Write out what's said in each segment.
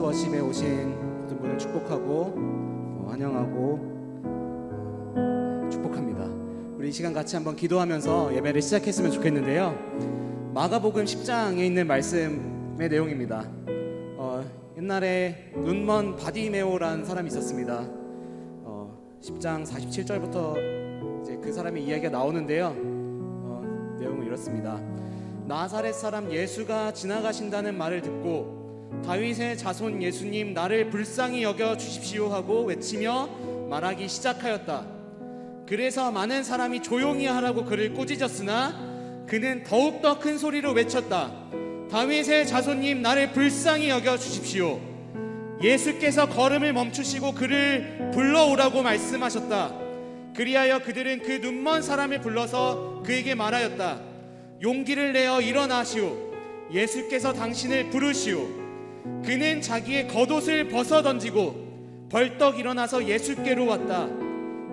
퍼포먼스 워십에 오신 모든 분을 축복하고 환영하고 축복합니다. 우리 이 시간 같이 한번 기도하면서 예배를 시작했으면 좋겠는데요. 마가복음 10장에 있는 말씀의 내용입니다. 옛날에 눈먼 바디메오라는 사람이 있었습니다. 10장 47절부터 이제 그 사람의 이야기가 나오는데요. 내용은 이렇습니다. 나사렛 사람 예수가 지나가신다는 말을 듣고 다윗의 자손 예수님 나를 불쌍히 여겨 주십시오 하고 외치며 말하기 시작하였다. 그래서 많은 사람이 조용히 하라고 그를 꾸짖었으나 그는 더욱더 큰 소리로 외쳤다. 다윗의 자손님 나를 불쌍히 여겨 주십시오. 예수께서 걸음을 멈추시고 그를 불러오라고 말씀하셨다. 그리하여 그들은 그 눈먼 사람을 불러서 그에게 말하였다. 용기를 내어 일어나시오. 예수께서 당신을 부르시오. 그는 자기의 겉옷을 벗어 던지고 벌떡 일어나서 예수께로 왔다.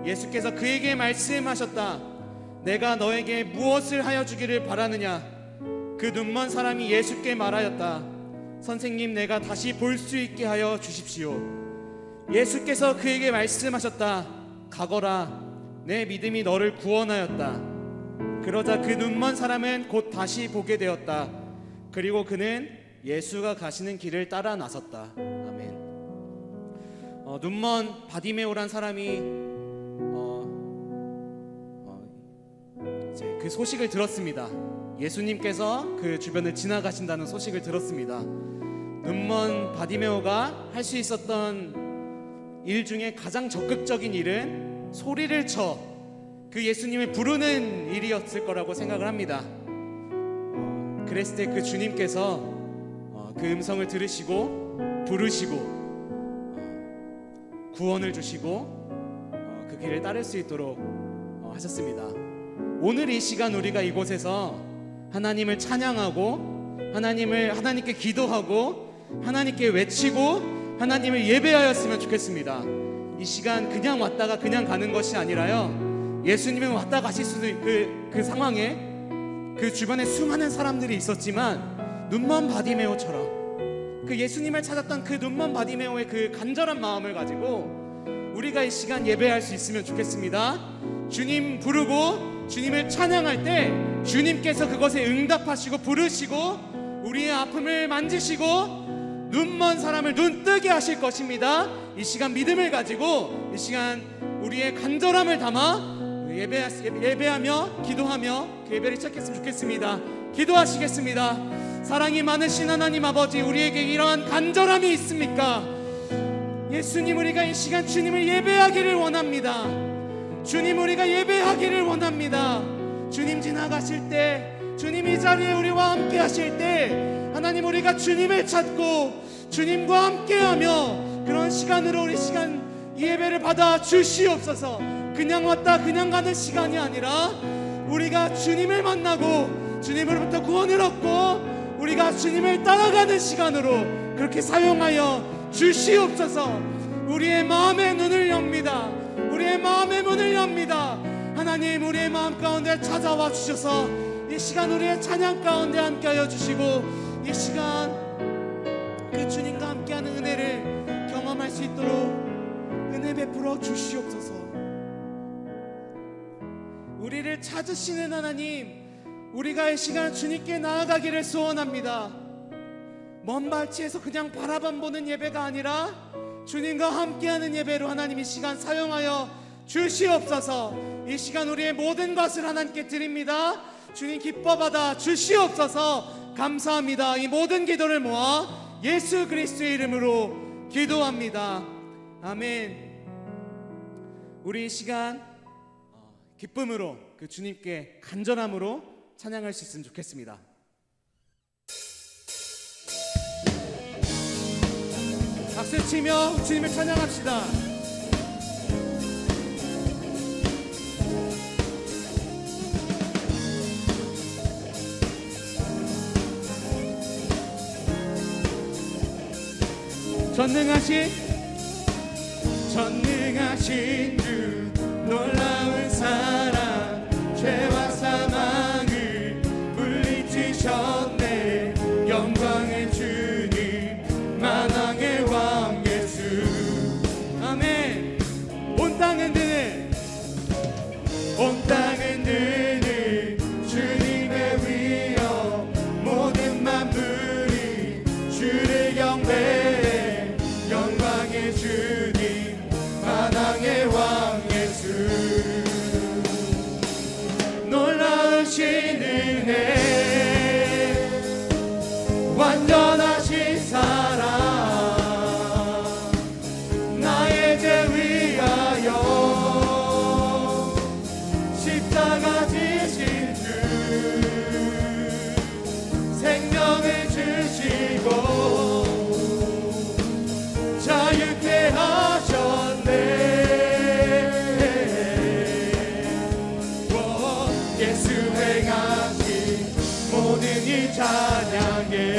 예수께서 그에게 말씀하셨다. 내가 너에게 무엇을 하여 주기를 바라느냐? 그 눈먼 사람이 예수께 말하였다. 선생님, 내가 다시 볼 수 있게 하여 주십시오. 예수께서 그에게 말씀하셨다. 가거라, 내 믿음이 너를 구원하였다. 그러자 그 눈먼 사람은 곧 다시 보게 되었다. 그리고 그는 예수가 가시는 길을 따라 나섰다. 아멘. 눈먼 바디메오란 사람이 이제 그 소식을 들었습니다. 예수님께서 그 주변을 지나가신다는 소식을 들었습니다. 눈먼 바디메오가 할 수 있었던 일 중에 가장 적극적인 일은 소리를 쳐 그 예수님을 부르는 일이었을 거라고 생각을 합니다. 그랬을 때 그 주님께서 그 음성을 들으시고 부르시고 구원을 주시고 그 길을 따를 수 있도록 하셨습니다. 오늘 이 시간 우리가 이곳에서 하나님을 찬양하고 하나님께 기도하고 하나님께 외치고 하나님을 예배하였으면 좋겠습니다. 이 시간 그냥 왔다가 그냥 가는 것이 아니라요, 예수님은 왔다 가실 수도 그 상황에 그 주변에 수많은 사람들이 있었지만 눈먼 바디메오처럼 그 예수님을 찾았던 그 눈먼 바디메오의 그 간절한 마음을 가지고 우리가 이 시간 예배할 수 있으면 좋겠습니다. 주님 부르고 주님을 찬양할 때 주님께서 그것에 응답하시고 부르시고 우리의 아픔을 만지시고 눈먼 사람을 눈 뜨게 하실 것입니다. 이 시간 믿음을 가지고 이 시간 우리의 간절함을 담아 예배하며 기도하며 그 예배를 시작했으면 좋겠습니다. 기도하시겠습니다. 사랑이 많으신 하나님 아버지, 우리에게 이러한 간절함이 있습니까? 예수님, 우리가 이 시간 주님을 예배하기를 원합니다. 주님, 우리가 예배하기를 원합니다. 주님 지나가실 때, 주님 이 자리에 우리와 함께 하실 때 하나님, 우리가 주님을 찾고 주님과 함께하며 그런 시간으로 우리 시간 이 예배를 받아 주시옵소서. 그냥 왔다 그냥 가는 시간이 아니라 우리가 주님을 만나고 주님으로부터 구원을 얻고 우리가 주님을 따라가는 시간으로 그렇게 사용하여 주시옵소서. 우리의 마음의 눈을 엽니다. 우리의 마음의 문을 엽니다. 하나님, 우리의 마음 가운데 찾아와 주셔서 이 시간 우리의 찬양 가운데 함께하여 주시고 이 시간 그 주님과 함께하는 은혜를 경험할 수 있도록 은혜 베풀어 주시옵소서. 우리를 찾으시는 하나님, 우리가 이 시간 주님께 나아가기를 소원합니다. 먼 발치에서 그냥 바라만 보는 예배가 아니라 주님과 함께하는 예배로 하나님 이 시간 사용하여 주시옵소서. 이 시간 우리의 모든 것을 하나님께 드립니다. 주님 기뻐 받아 주시옵소서. 감사합니다. 이 모든 기도를 모아 예수 그리스도의 이름으로 기도합니다. 아멘. 우리 이 시간 기쁨으로 그 주님께 간절함으로 찬양할 수 있으면 좋겠습니다. 박수치며 주님을 찬양합시다. 전능하신 주 놀라운 사랑 죄와 사망을 물리치셨네. 영광의 주님 만왕의 찬양해.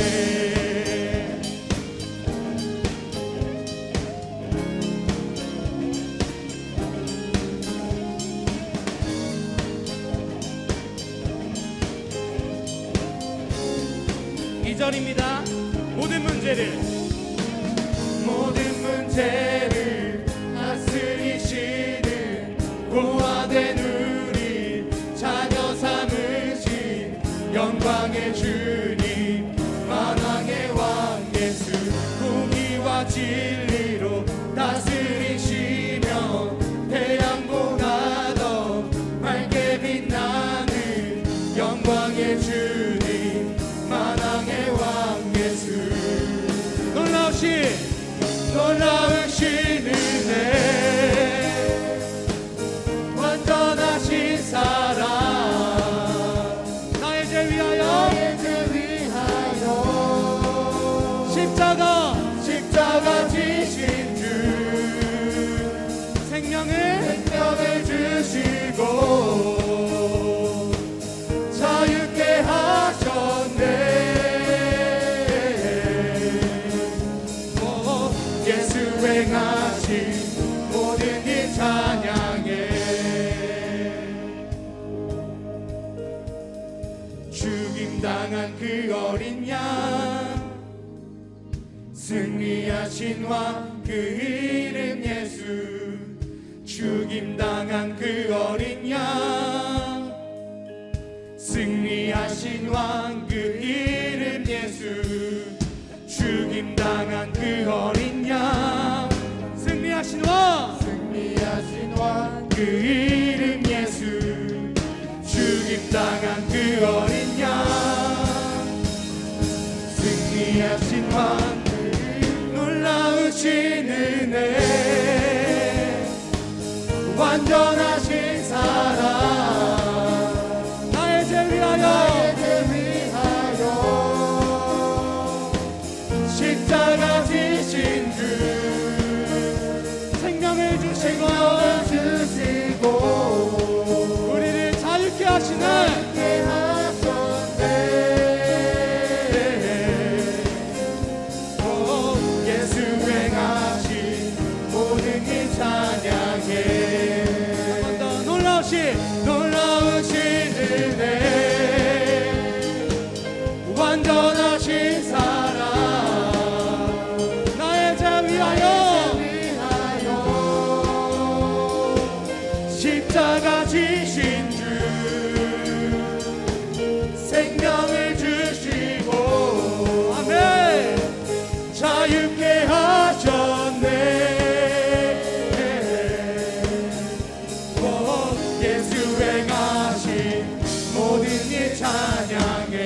2절입니다. 모든 문제를 다스리시는 고아된 우리 자녀 삼으신 영광의 주님, 만왕의 왕 예수, 공의와 진리로 다스리시며 태양보다 더 밝게 빛나는 영광의 주님, 만왕의 왕 예수. 놀라우신 은혜, 완전하신 사랑, 나의 죄 위하여 십자가 지신 주, 생명을 주시고 자유케 하셨네. 예수 행하신 모든 일 찬양해. 죽임당한 그 어린 양, 승리하신 왕 그 이름 예수. 죽임당한 그 어린 양, 승리하신 왕 그 이름 예수. 죽임당한 그 어린 양, 승리하신 왕 그 이름 예수. 죽임당한 그 어린 양, 승리하신 왕, 놀라우신 은혜, 완전하신 사랑, 나의 죄 위하여 십자가 지신 주, 생명을 주시고 우리를 자유케 하시는 예수 행하신 모든 일 찬양해. 한 번 더 놀라우신 은혜, 완전하신 사랑, 나의 죄 위하여 십자가 지신 주, 생명을 주시고 아멘 자유케 하셨네. 예수 행하신 모든 일 찬양해.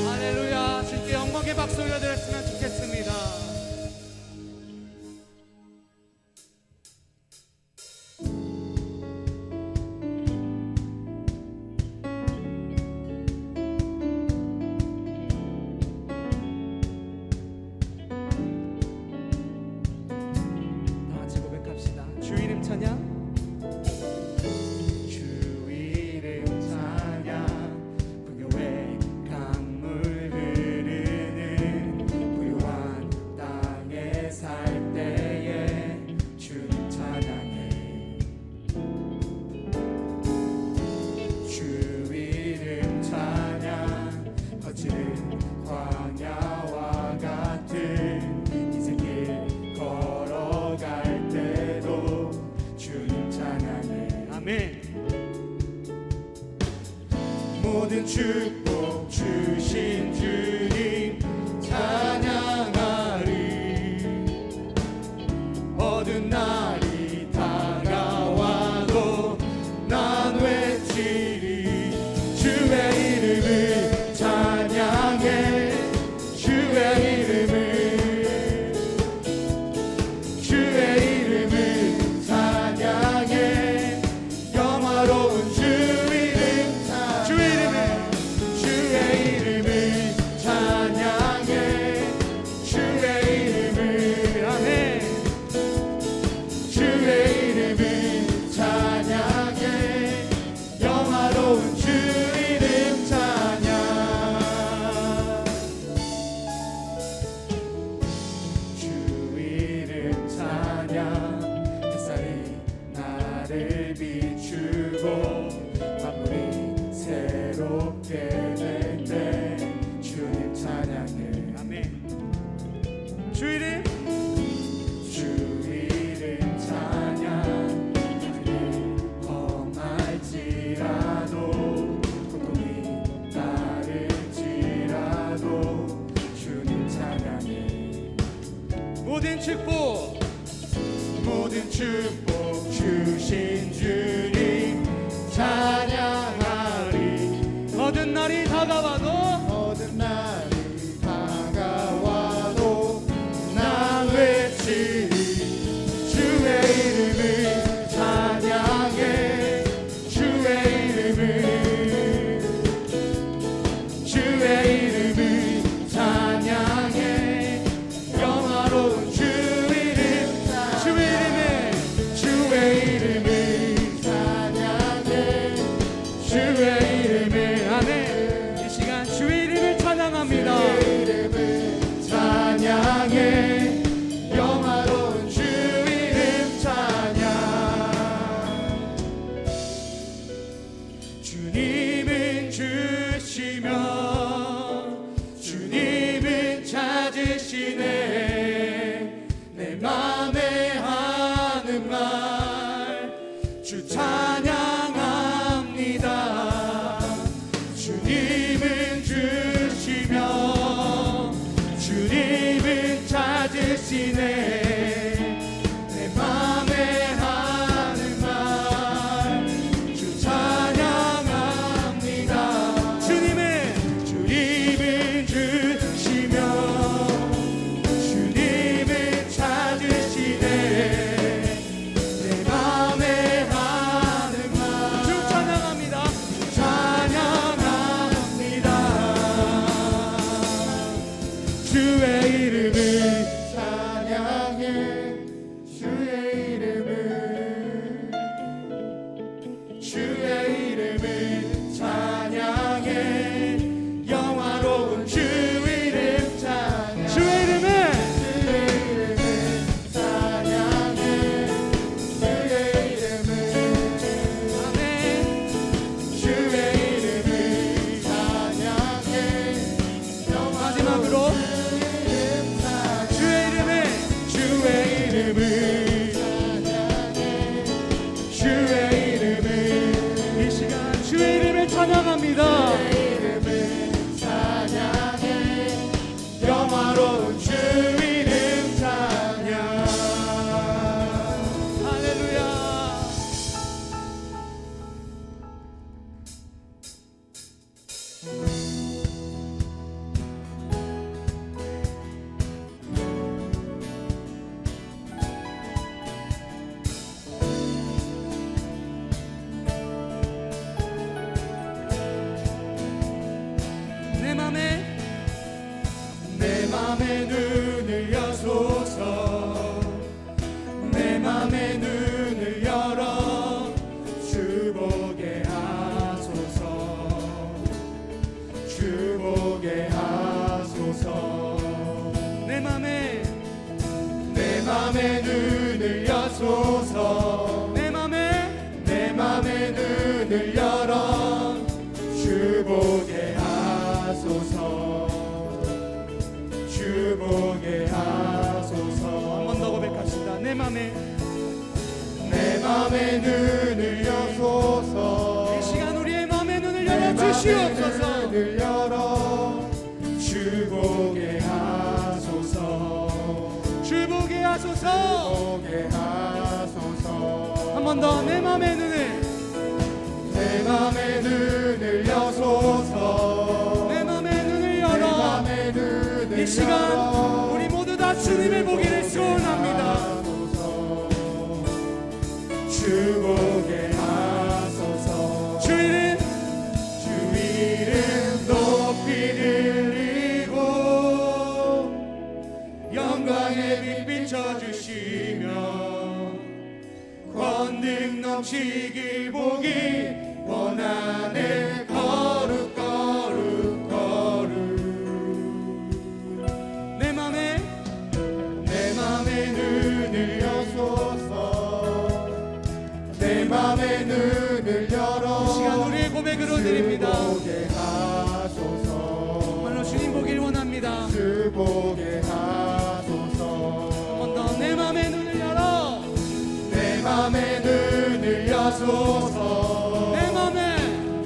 할렐루야. 주께 영광의 박수 올려드렸으면 좋겠습니다. 다 같이 고백합시다. 주 이름 찬양. 모든 축복 주신 주님 찬양하리. 어두운 날이 다가와도 난 외치리. 주의 이름을 찬양해. 주의 이름을 찬양해. 영화로운 주 이름 주 이름 찬양 범할지라도 고통이 따를지라도 주님 찬양해 모든 축복 주신 주님 찬양하리 모든 날이 다가와도 모든 날이 다가와도 난 외치리 주의 이름을 찬양해 주의 이름을 찬양해 영화로운 주 이름을 찬양해 주의 이름을 아멘. 이 시간 주의 이름을 찬양합니다. 찬양해 영화로운 주 이름 찬양 주님은 주시며 주님은 찾으시네 내 맘에 하는 말 주 찬양합니다 주님은 주시며 주님은 찾으시네 내 맘에 하는 말 주 찬양합니다 주님은 주시며 주님은 찾으시네 내 맘에 하는 말 주 찬양합니다. 찬양합니다 주의 이름을 찬양해 주의 이름을 찬양해 영화로운 주 이름 찬양 주의 이름을 찬양해 주의 이름을 아멘. 주의 이름을 찬양해 마지막으로 주의 이름을 이 시간 주의 이름을 찬양합니다. 찬양해 영화로운 주 이름 찬양 할렐루야. 내 맘에 눈을 여소서 내 맘에 눈을 열어 주 보게 하소서 주 보게 하소서 내 맘에 눈을 여소서 내 맘에 눈을 열어 주 보게 하소서 주 보게 하소서 한 번 더 고백합시다. 내 맘에 눈을 여소서 이 시간 우리의 맘의 눈을 열어 주시옵소서. 눈을 열어 주 보게 하소서 주 보게 하소서. 보게 하소서 한 번 더 내 맘의 눈을 내 맘의 눈을 여소서 내 맘의 눈을 열어 이 시간 우리 모두 다 주님을 보기를 소원합니다. 주 보게 하소서 주 이름 높이 들리고 영광의 빛 비춰주시며 권능 넘치길 보기 원하네 거룩 내 맘에 눈을 여소서 내 맘의 눈을 열어 이 시간 우리의 고백으로 드립니다. 보게 하소서 정말로 주님 보길 원합니다. 주 보게 하소서 하소서.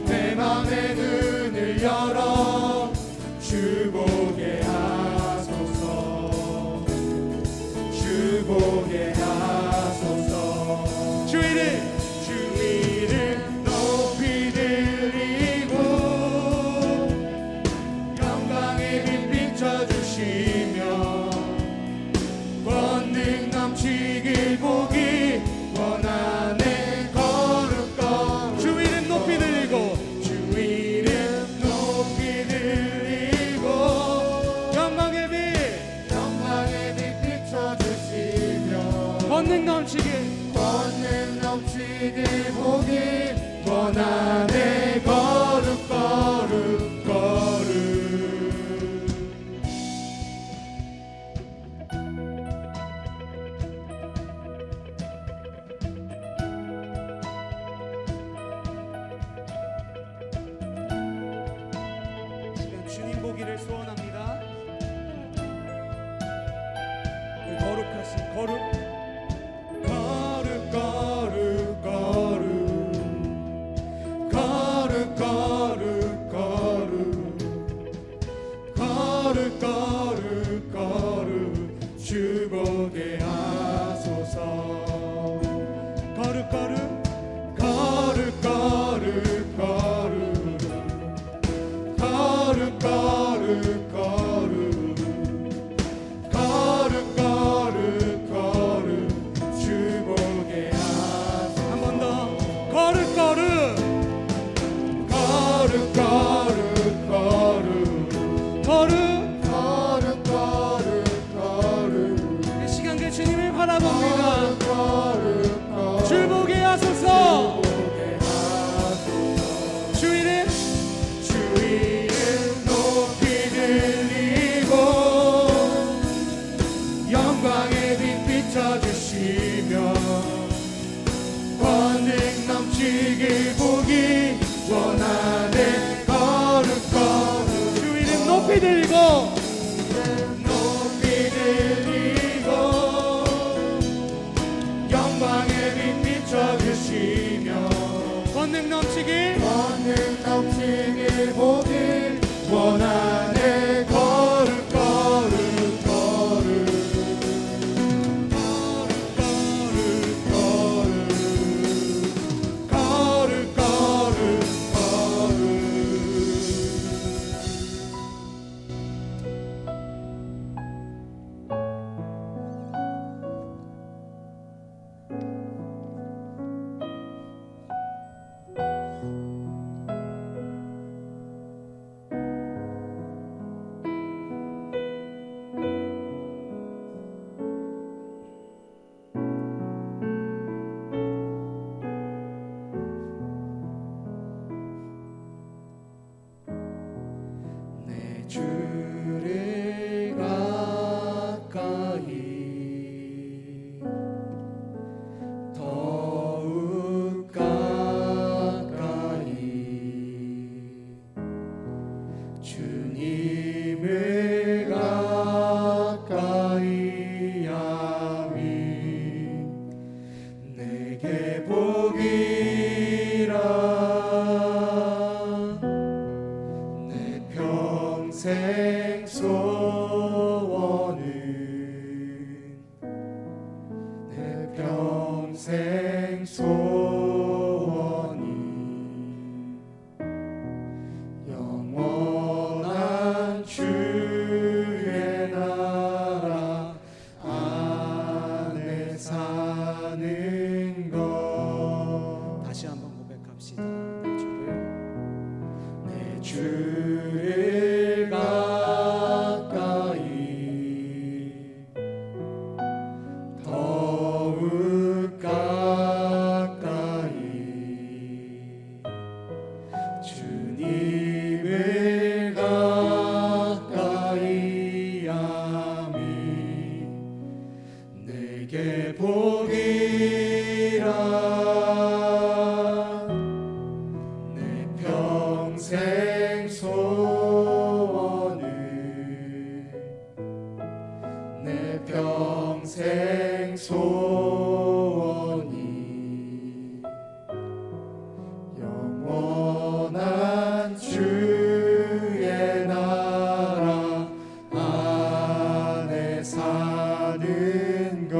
내 맘의 눈을 열어 주 보게 하소서. 주 보게 하소서. 주 이름 높이 드리고 영광의 빛 비춰주시며 권능 넘치길 보기 원하네. 거룩거룩 주 이름 높이 들리고 주 이름 높이 드리고 영광의 빛 비춰주시며 권능 넘치게 권능 넘치길 보기 원하네. 거룩거룩 시간 주님 보기를 소원합니다. 그 거룩하신 거룩 거룩 거룩 거룩 거룩 거룩 거룩 거룩 주 보게 하소서. 거룩 거룩 거룩 거룩 거룩 거룩 거룩 거룩 거룩 거룩 주 보게 하소서. 한 번 더 거룩 거룩 거룩 거룩 거룩 거룩 거룩 거룩 이 시간 그 주님을 바라봅니다. 거룩 주 보게 하소서. 보게 하소서. 주 이름 주 이름 높이 들리고 영광의 빛 비춰주시며 권능 넘치길 보기 원하네. 거룩 거룩 주 이름 높이 들리고 높이 들리고 영광의 빛 비춰주시며 권능 넘치길 권능 넘치길 보길 원하네. 거룩 거룩 거룩 거룩 거룩 거룩 거룩 내 주를 가까이 더욱 가까이 주님을 가까이 함이 내게 복이라. 내 평생 소원은 내 평생 소원이 영원한 주의 나라 안에 사는 것. 다시 한번 고백합시다. 내 주를 가까이 더욱 가까이 주님을 가까이 함이 내게 복이라. 내 평생 소원을 내 평생 소원이 사는 것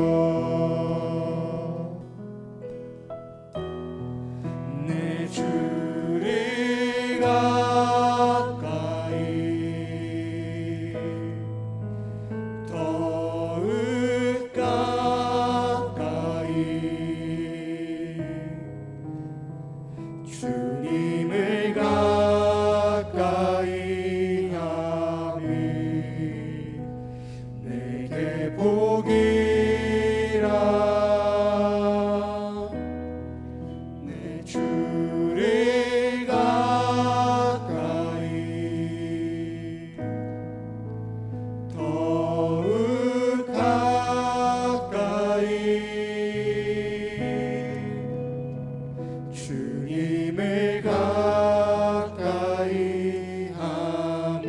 내 주를 가까이 더욱 가까이 주님을 가까이 하니 내게 복이라 내 주를 가까이 더욱 가까이 주님을 가까이 함이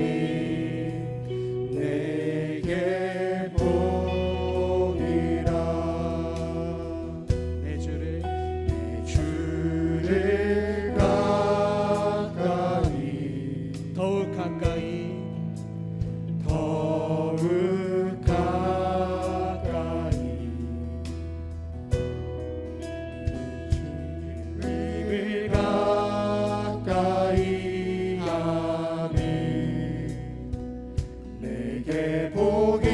내게 복이라 내 주를 가까이 더욱 가까이 더욱 가까이 주님을 가까이 하니 내게 복이라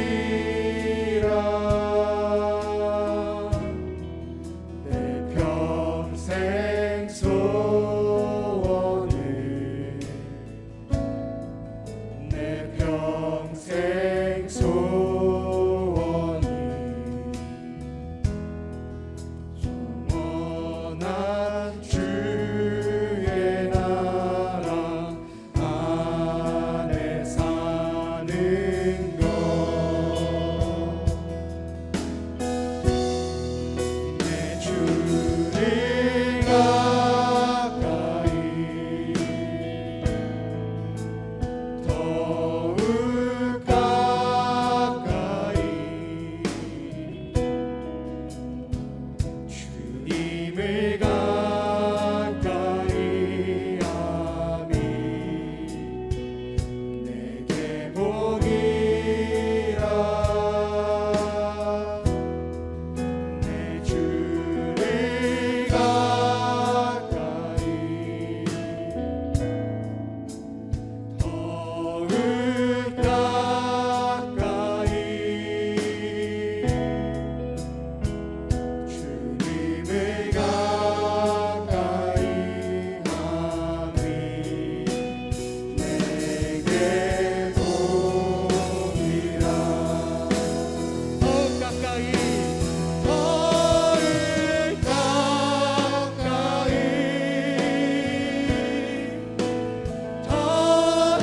내 평생 소원을 내 평생 소원이 영원한 주의 나라 안에 사는 것 내 주를 가까이 더욱 가까이 주님을 가까이 하니 내게 복이라 내 주를 가까이 더욱 가까이 주님을 가까이 하니 내게 복이라 더욱 가까이 더욱 가까이 더욱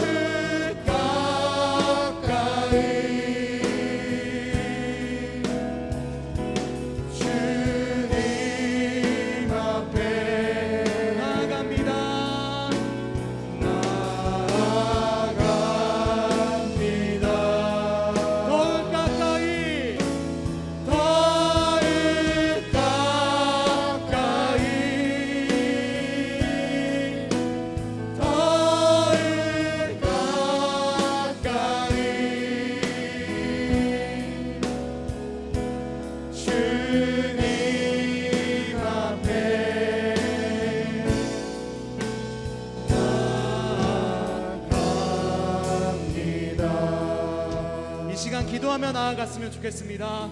가까이 주님 앞에 나아갑니다. 나아갑니다 더욱 가까이 더욱 가까이 더욱 가까이 주님 앞에 나아갑니다 이 시간 기도하며 나아갔으면 좋겠습니다.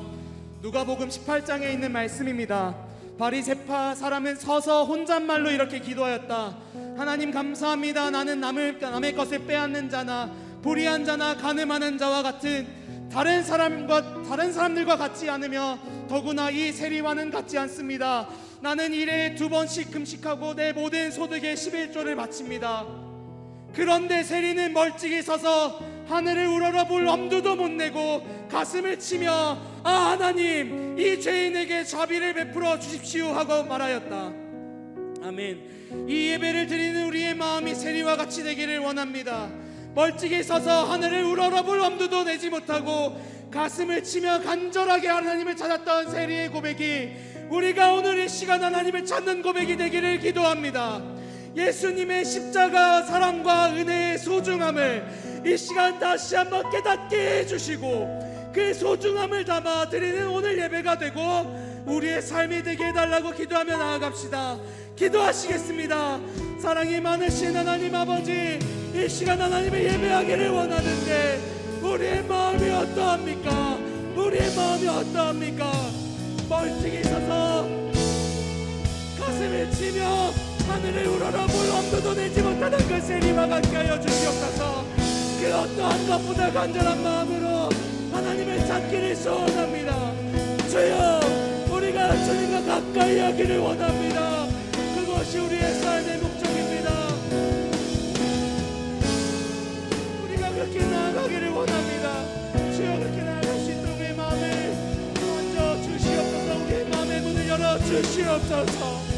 누가복음 18장에 있는 말씀입니다. 바리새파 사람은 서서 혼잣말로 이렇게 기도하였다. 하나님 감사합니다. 나는 남의 것을 빼앗는 자나 불의한 자나 가늠하는 자와 같은 다른 사람들과 같지 않으며 더구나 이 세리와는 같지 않습니다. 나는 일에 2번씩 금식하고 내 모든 소득의 11조를 바칩니다. 그런데 세리는 멀찍이 서서 하늘을 우러러볼 엄두도 못 내고 가슴을 치며 아 하나님 이 죄인에게 자비를 베풀어 주십시오 하고 말하였다. 아멘. 이 예배를 드리는 우리의 마음이 세리와 같이 되기를 원합니다. 멀찍이 서서 하늘을 우러러볼 엄두도 내지 못하고 가슴을 치며 간절하게 하나님을 찾았던 세리의 고백이 우리가 오늘 이 시간 하나님을 찾는 고백이 되기를 기도합니다. 예수님의 십자가 사랑과 은혜의 소중함을 이 시간 다시 한번 깨닫게 해주시고 그의 소중함을 담아 드리는 오늘 예배가 되고 우리의 삶이 되게 해달라고 기도하며 나아갑시다. 기도하시겠습니다. 사랑이 많으신 하나님 아버지, 이 시간 하나님의 예배하기를 원하는데 우리의 마음이 어떠합니까? 우리의 마음이 어떠합니까? 멀찍이 서서 가슴을 치며 하늘을 우러러 물 엄두도 내지 못하는 그 세리와 같게 하여 주시옵소서. 그 어떠한 것보다 간절한 마음으로 하나님을 찾기를 소원합니다. 주여, 우리가 주님과 가까이 하기를 원합니다. 그것이 우리의 삶의 목적입니다. 우리가 그렇게 나아가기를 원합니다. 주여, 그렇게 나아갈 수 있도록 우리의 마음을 먼저 주시옵소서. 우리의 마음의 문을 열어 주시옵소서.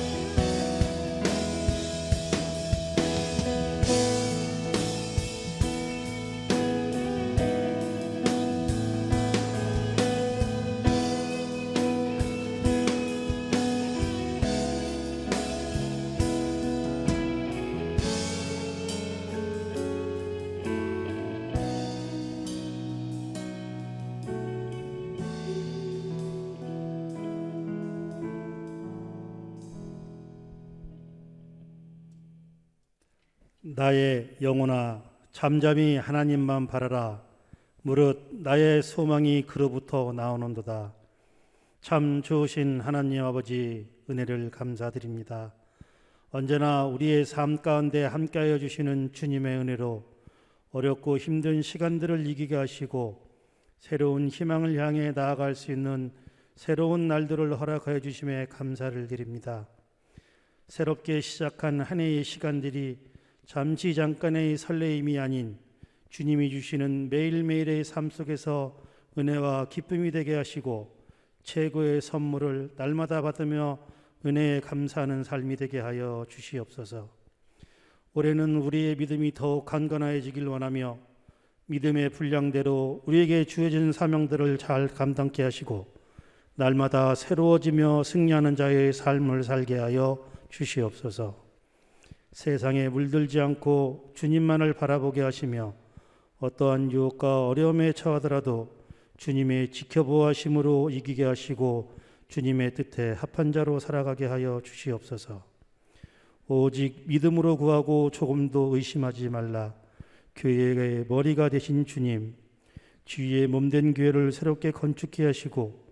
나의 영혼아, 잠잠히 하나님만 바라라. 무릇 나의 소망이 그로부터 나오는도다. 참 좋으신 하나님 아버지, 은혜를 감사드립니다. 언제나 우리의 삶 가운데 함께하여 주시는 주님의 은혜로 어렵고 힘든 시간들을 이기게 하시고 새로운 희망을 향해 나아갈 수 있는 새로운 날들을 허락하여 주심에 감사를 드립니다. 새롭게 시작한 한 해의 시간들이 잠시 잠깐의 설레임이 아닌 주님이 주시는 매일매일의 삶 속에서 은혜와 기쁨이 되게 하시고 최고의 선물을 날마다 받으며 은혜에 감사하는 삶이 되게 하여 주시옵소서. 올해는 우리의 믿음이 더욱 강건해지길 원하며 믿음의 분량대로 우리에게 주어진 사명들을 잘 감당케 하시고 날마다 새로워지며 승리하는 자의 삶을 살게 하여 주시옵소서. 세상에 물들지 않고 주님만을 바라보게 하시며 어떠한 유혹과 어려움에 처하더라도 주님의 지켜보아심으로 이기게 하시고 주님의 뜻에 합한 자로 살아가게 하여 주시옵소서. 오직 믿음으로 구하고 조금도 의심하지 말라. 교회의 머리가 되신 주님, 주위의 몸된 교회를 새롭게 건축해 하시고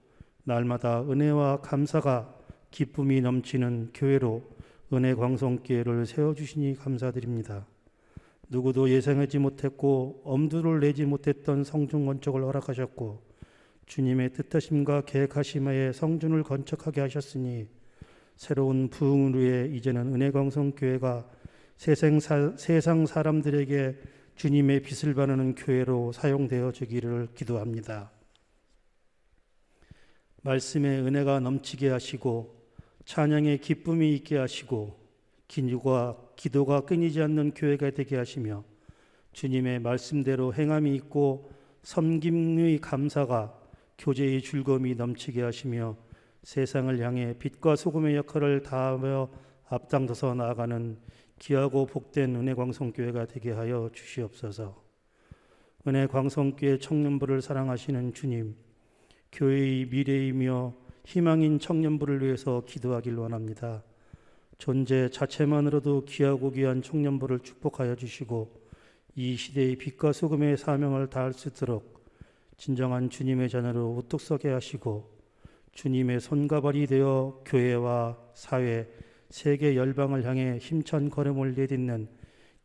날마다 은혜와 감사가 기쁨이 넘치는 교회로 은혜 광성교회를 세워주시니 감사드립니다. 누구도 예상하지 못했고 엄두를 내지 못했던 성중 건축을 허락하셨고 주님의 뜻하심과 계획하심에 성전을 건축하게 하셨으니 새로운 부흥을 위해 이제는 은혜 광성교회가 세상 사람들에게 주님의 빛을 바라는 교회로 사용되어 주기를 기도합니다. 말씀의 은혜가 넘치게 하시고 찬양의 기쁨이 있게 하시고 기도가 끊이지 않는 교회가 되게 하시며 주님의 말씀대로 행함이 있고 섬김의 감사가 교제의 즐거움이 넘치게 하시며 세상을 향해 빛과 소금의 역할을 다하며 앞장서서 나아가는 귀하고 복된 은혜광성교회가 되게 하여 주시옵소서. 은혜광성교회 청년부를 사랑하시는 주님, 교회의 미래이며 희망인 청년부를 위해서 기도하길 원합니다. 존재 자체만으로도 귀하고 귀한 청년부를 축복하여 주시고 이 시대의 빛과 소금의 사명을 다할 수 있도록 진정한 주님의 자녀로 우뚝 서게 하시고 주님의 손과 발이 되어 교회와 사회, 세계 열방을 향해 힘찬 걸음을 내딛는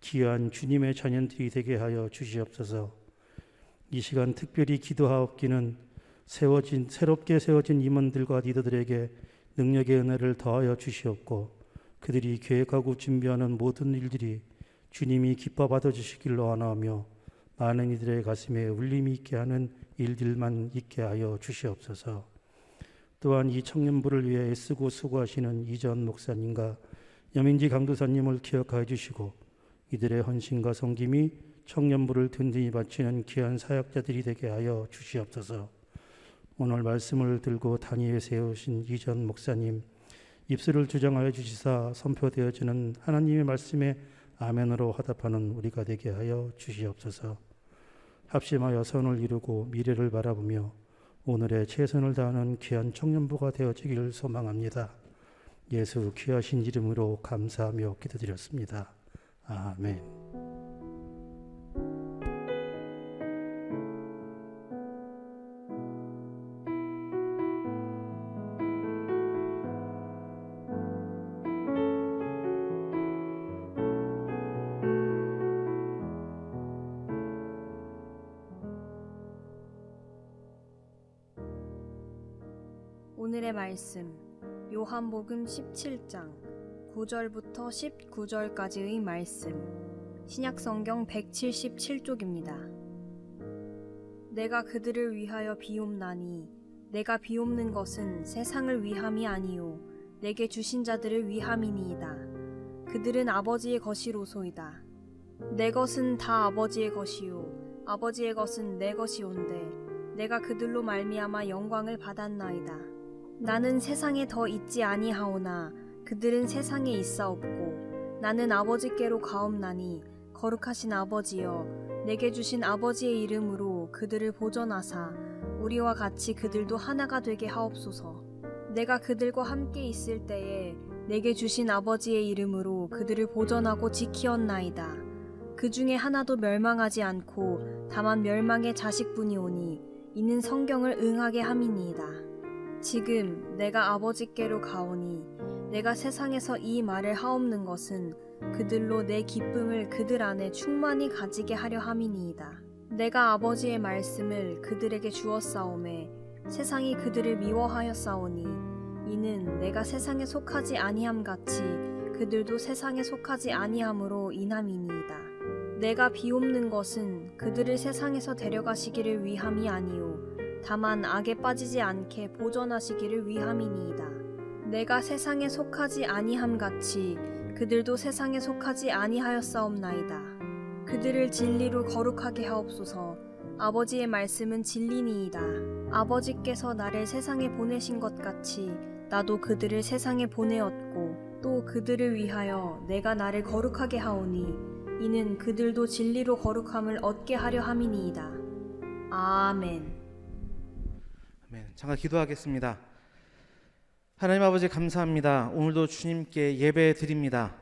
귀한 주님의 자녀들이 되게 하여 주시옵소서. 이 시간 특별히 기도하옵기는 새롭게 세워진 임원들과 리더들에게 능력의 은혜를 더하여 주시옵고 그들이 계획하고 준비하는 모든 일들이 주님이 기뻐 받아주시길 원하며 많은 이들의 가슴에 울림이 있게 하는 일들만 있게 하여 주시옵소서. 또한 이 청년부를 위해 애쓰고 수고하시는 이전 목사님과 여민지 강도사님을 기억하여 주시고 이들의 헌신과 섬김이 청년부를 든든히 바치는 귀한 사역자들이 되게 하여 주시옵소서. 오늘 말씀을 들고 단위에 세우신 이전 목사님, 입술을 주장하여 주시사 선포되어지는 하나님의 말씀에 아멘으로 화답하는 우리가 되게 하여 주시옵소서. 합심하여 선을 이루고 미래를 바라보며 오늘의 최선을 다하는 귀한 청년부가 되어지길 소망합니다. 예수 귀하신 이름으로 감사하며 기도드렸습니다. 아멘. 오늘의 말씀 요한복음 17장 9절부터 19절까지의 말씀 신약성경 177쪽입니다. 내가 그들을 위하여 비옵나니 내가 비옵는 것은 세상을 위함이 아니요 내게 주신 자들을 위함이니이다. 그들은 아버지의 것이로소이다. 내 것은 다 아버지의 것이요 아버지의 것은 내 것이온데 내가 그들로 말미암아 영광을 받았나이다. 나는 세상에 더 있지 아니하오나 그들은 세상에 있사옵고 나는 아버지께로 가옵나니 거룩하신 아버지여 내게 주신 아버지의 이름으로 그들을 보전하사 우리와 같이 그들도 하나가 되게 하옵소서. 내가 그들과 함께 있을 때에 내게 주신 아버지의 이름으로 그들을 보전하고 지키었나이다. 그 중에 하나도 멸망하지 않고 다만 멸망의 자식뿐이오니 이는 성경을 응하게 함이니이다. 지금 내가 아버지께로 가오니 내가 세상에서 이 말을 하옵는 것은 그들로 내 기쁨을 그들 안에 충만히 가지게 하려 함이니이다. 내가 아버지의 말씀을 그들에게 주었사오매 세상이 그들을 미워하였사오니 이는 내가 세상에 속하지 아니함 같이 그들도 세상에 속하지 아니함으로 인함이니이다. 내가 비옵는 것은 그들을 세상에서 데려가시기를 위함이 아니요 다만 악에 빠지지 않게 보전하시기를 위함이니이다. 내가 세상에 속하지 아니함 같이 그들도 세상에 속하지 아니하였사옵나이다. 그들을 진리로 거룩하게 하옵소서. 아버지의 말씀은 진리니이다. 아버지께서 나를 세상에 보내신 것 같이 나도 그들을 세상에 보내었고 또 그들을 위하여 내가 나를 거룩하게 하오니 이는 그들도 진리로 거룩함을 얻게 하려 함이니이다. 아멘. 아멘. 잠깐 기도하겠습니다. 하나님 아버지 감사합니다. 오늘도 주님께 예배 드립니다.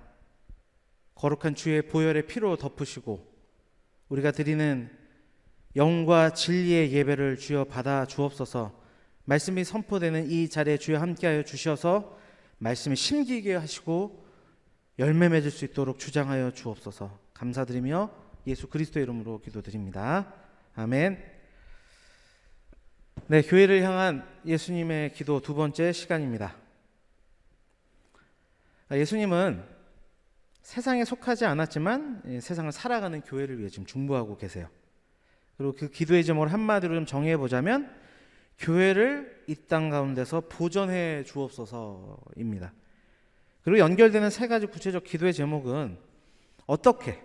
거룩한 주의 보혈의 피로 덮으시고 우리가 드리는 영과 진리의 예배를 주여 받아 주옵소서. 말씀이 선포되는 이 자리에 주여 함께하여 주셔서 말씀이 심기게 하시고 열매 맺을 수 있도록 주장하여 주옵소서. 감사드리며 예수 그리스도의 이름으로 기도드립니다. 아멘. 네, 교회를 향한 예수님의 기도 두 번째 시간입니다. 예수님은 세상에 속하지 않았지만 세상을 살아가는 교회를 위해 지금 중보하고 계세요. 그리고 그 기도의 제목을 한마디로 좀 정의해 보자면 교회를 이 땅 가운데서 보전해 주옵소서입니다. 그리고 연결되는 세 가지 구체적 기도의 제목은 어떻게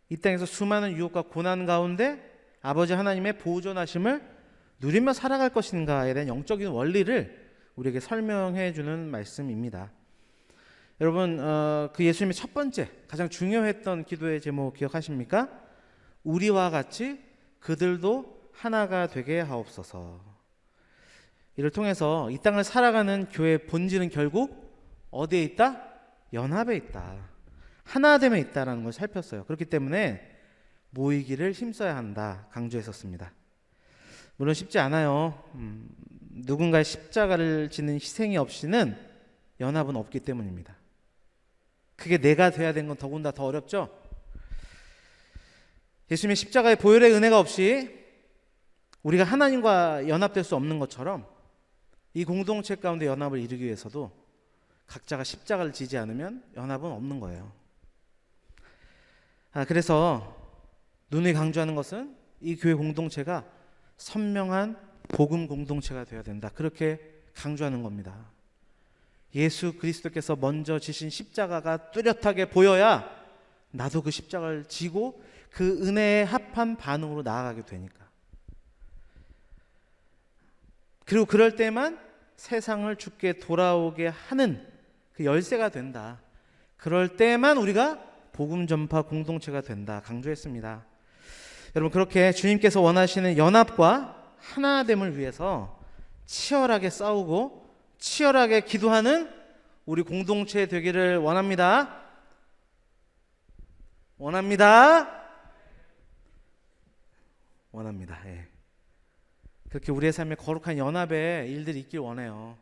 이 땅에서 수많은 유혹과 고난 가운데 아버지 하나님의 보존하심을 누리며 살아갈 것인가에 대한 영적인 원리를 우리에게 설명해 주는 말씀입니다. 여러분 그 예수님의 첫 번째 가장 중요했던 기도의 제목 기억하십니까? 우리와 같이 그들도 하나가 되게 하옵소서. 이를 통해서 이 땅을 살아가는 교회의 본질은 결국 어디에 있다? 연합에 있다. 하나됨에 있다라는 걸 살폈어요. 그렇기 때문에 모이기를 힘써야 한다 강조했었습니다. 물론 쉽지 않아요. 누군가의 십자가를 지는 희생이 없이는 연합은 없기 때문입니다. 그게 내가 돼야 되는 건 더군다나 더 어렵죠. 예수님의 십자가의 보혈의 은혜가 없이 우리가 하나님과 연합될 수 없는 것처럼 이 공동체 가운데 연합을 이루기 위해서도 각자가 십자가를 지지 않으면 연합은 없는 거예요. 그래서 누누이 강조하는 것은 이 교회 공동체가 선명한 복음 공동체가 되어야 된다. 그렇게 강조하는 겁니다. 예수 그리스도께서 먼저 지신 십자가가 뚜렷하게 보여야 나도 그 십자가를 지고 그 은혜에 합한 반응으로 나아가게 되니까. 그리고 그럴 때만 세상을 주께 돌아오게 하는 그 열쇠가 된다. 그럴 때만 우리가 복음 전파 공동체가 된다 강조했습니다. 여러분, 그렇게 주님께서 원하시는 연합과 하나됨을 위해서 치열하게 싸우고 치열하게 기도하는 우리 공동체 되기를 원합니다. 원합니다. 예. 그렇게 우리의 삶에 거룩한 연합의 일들이 있길 원해요.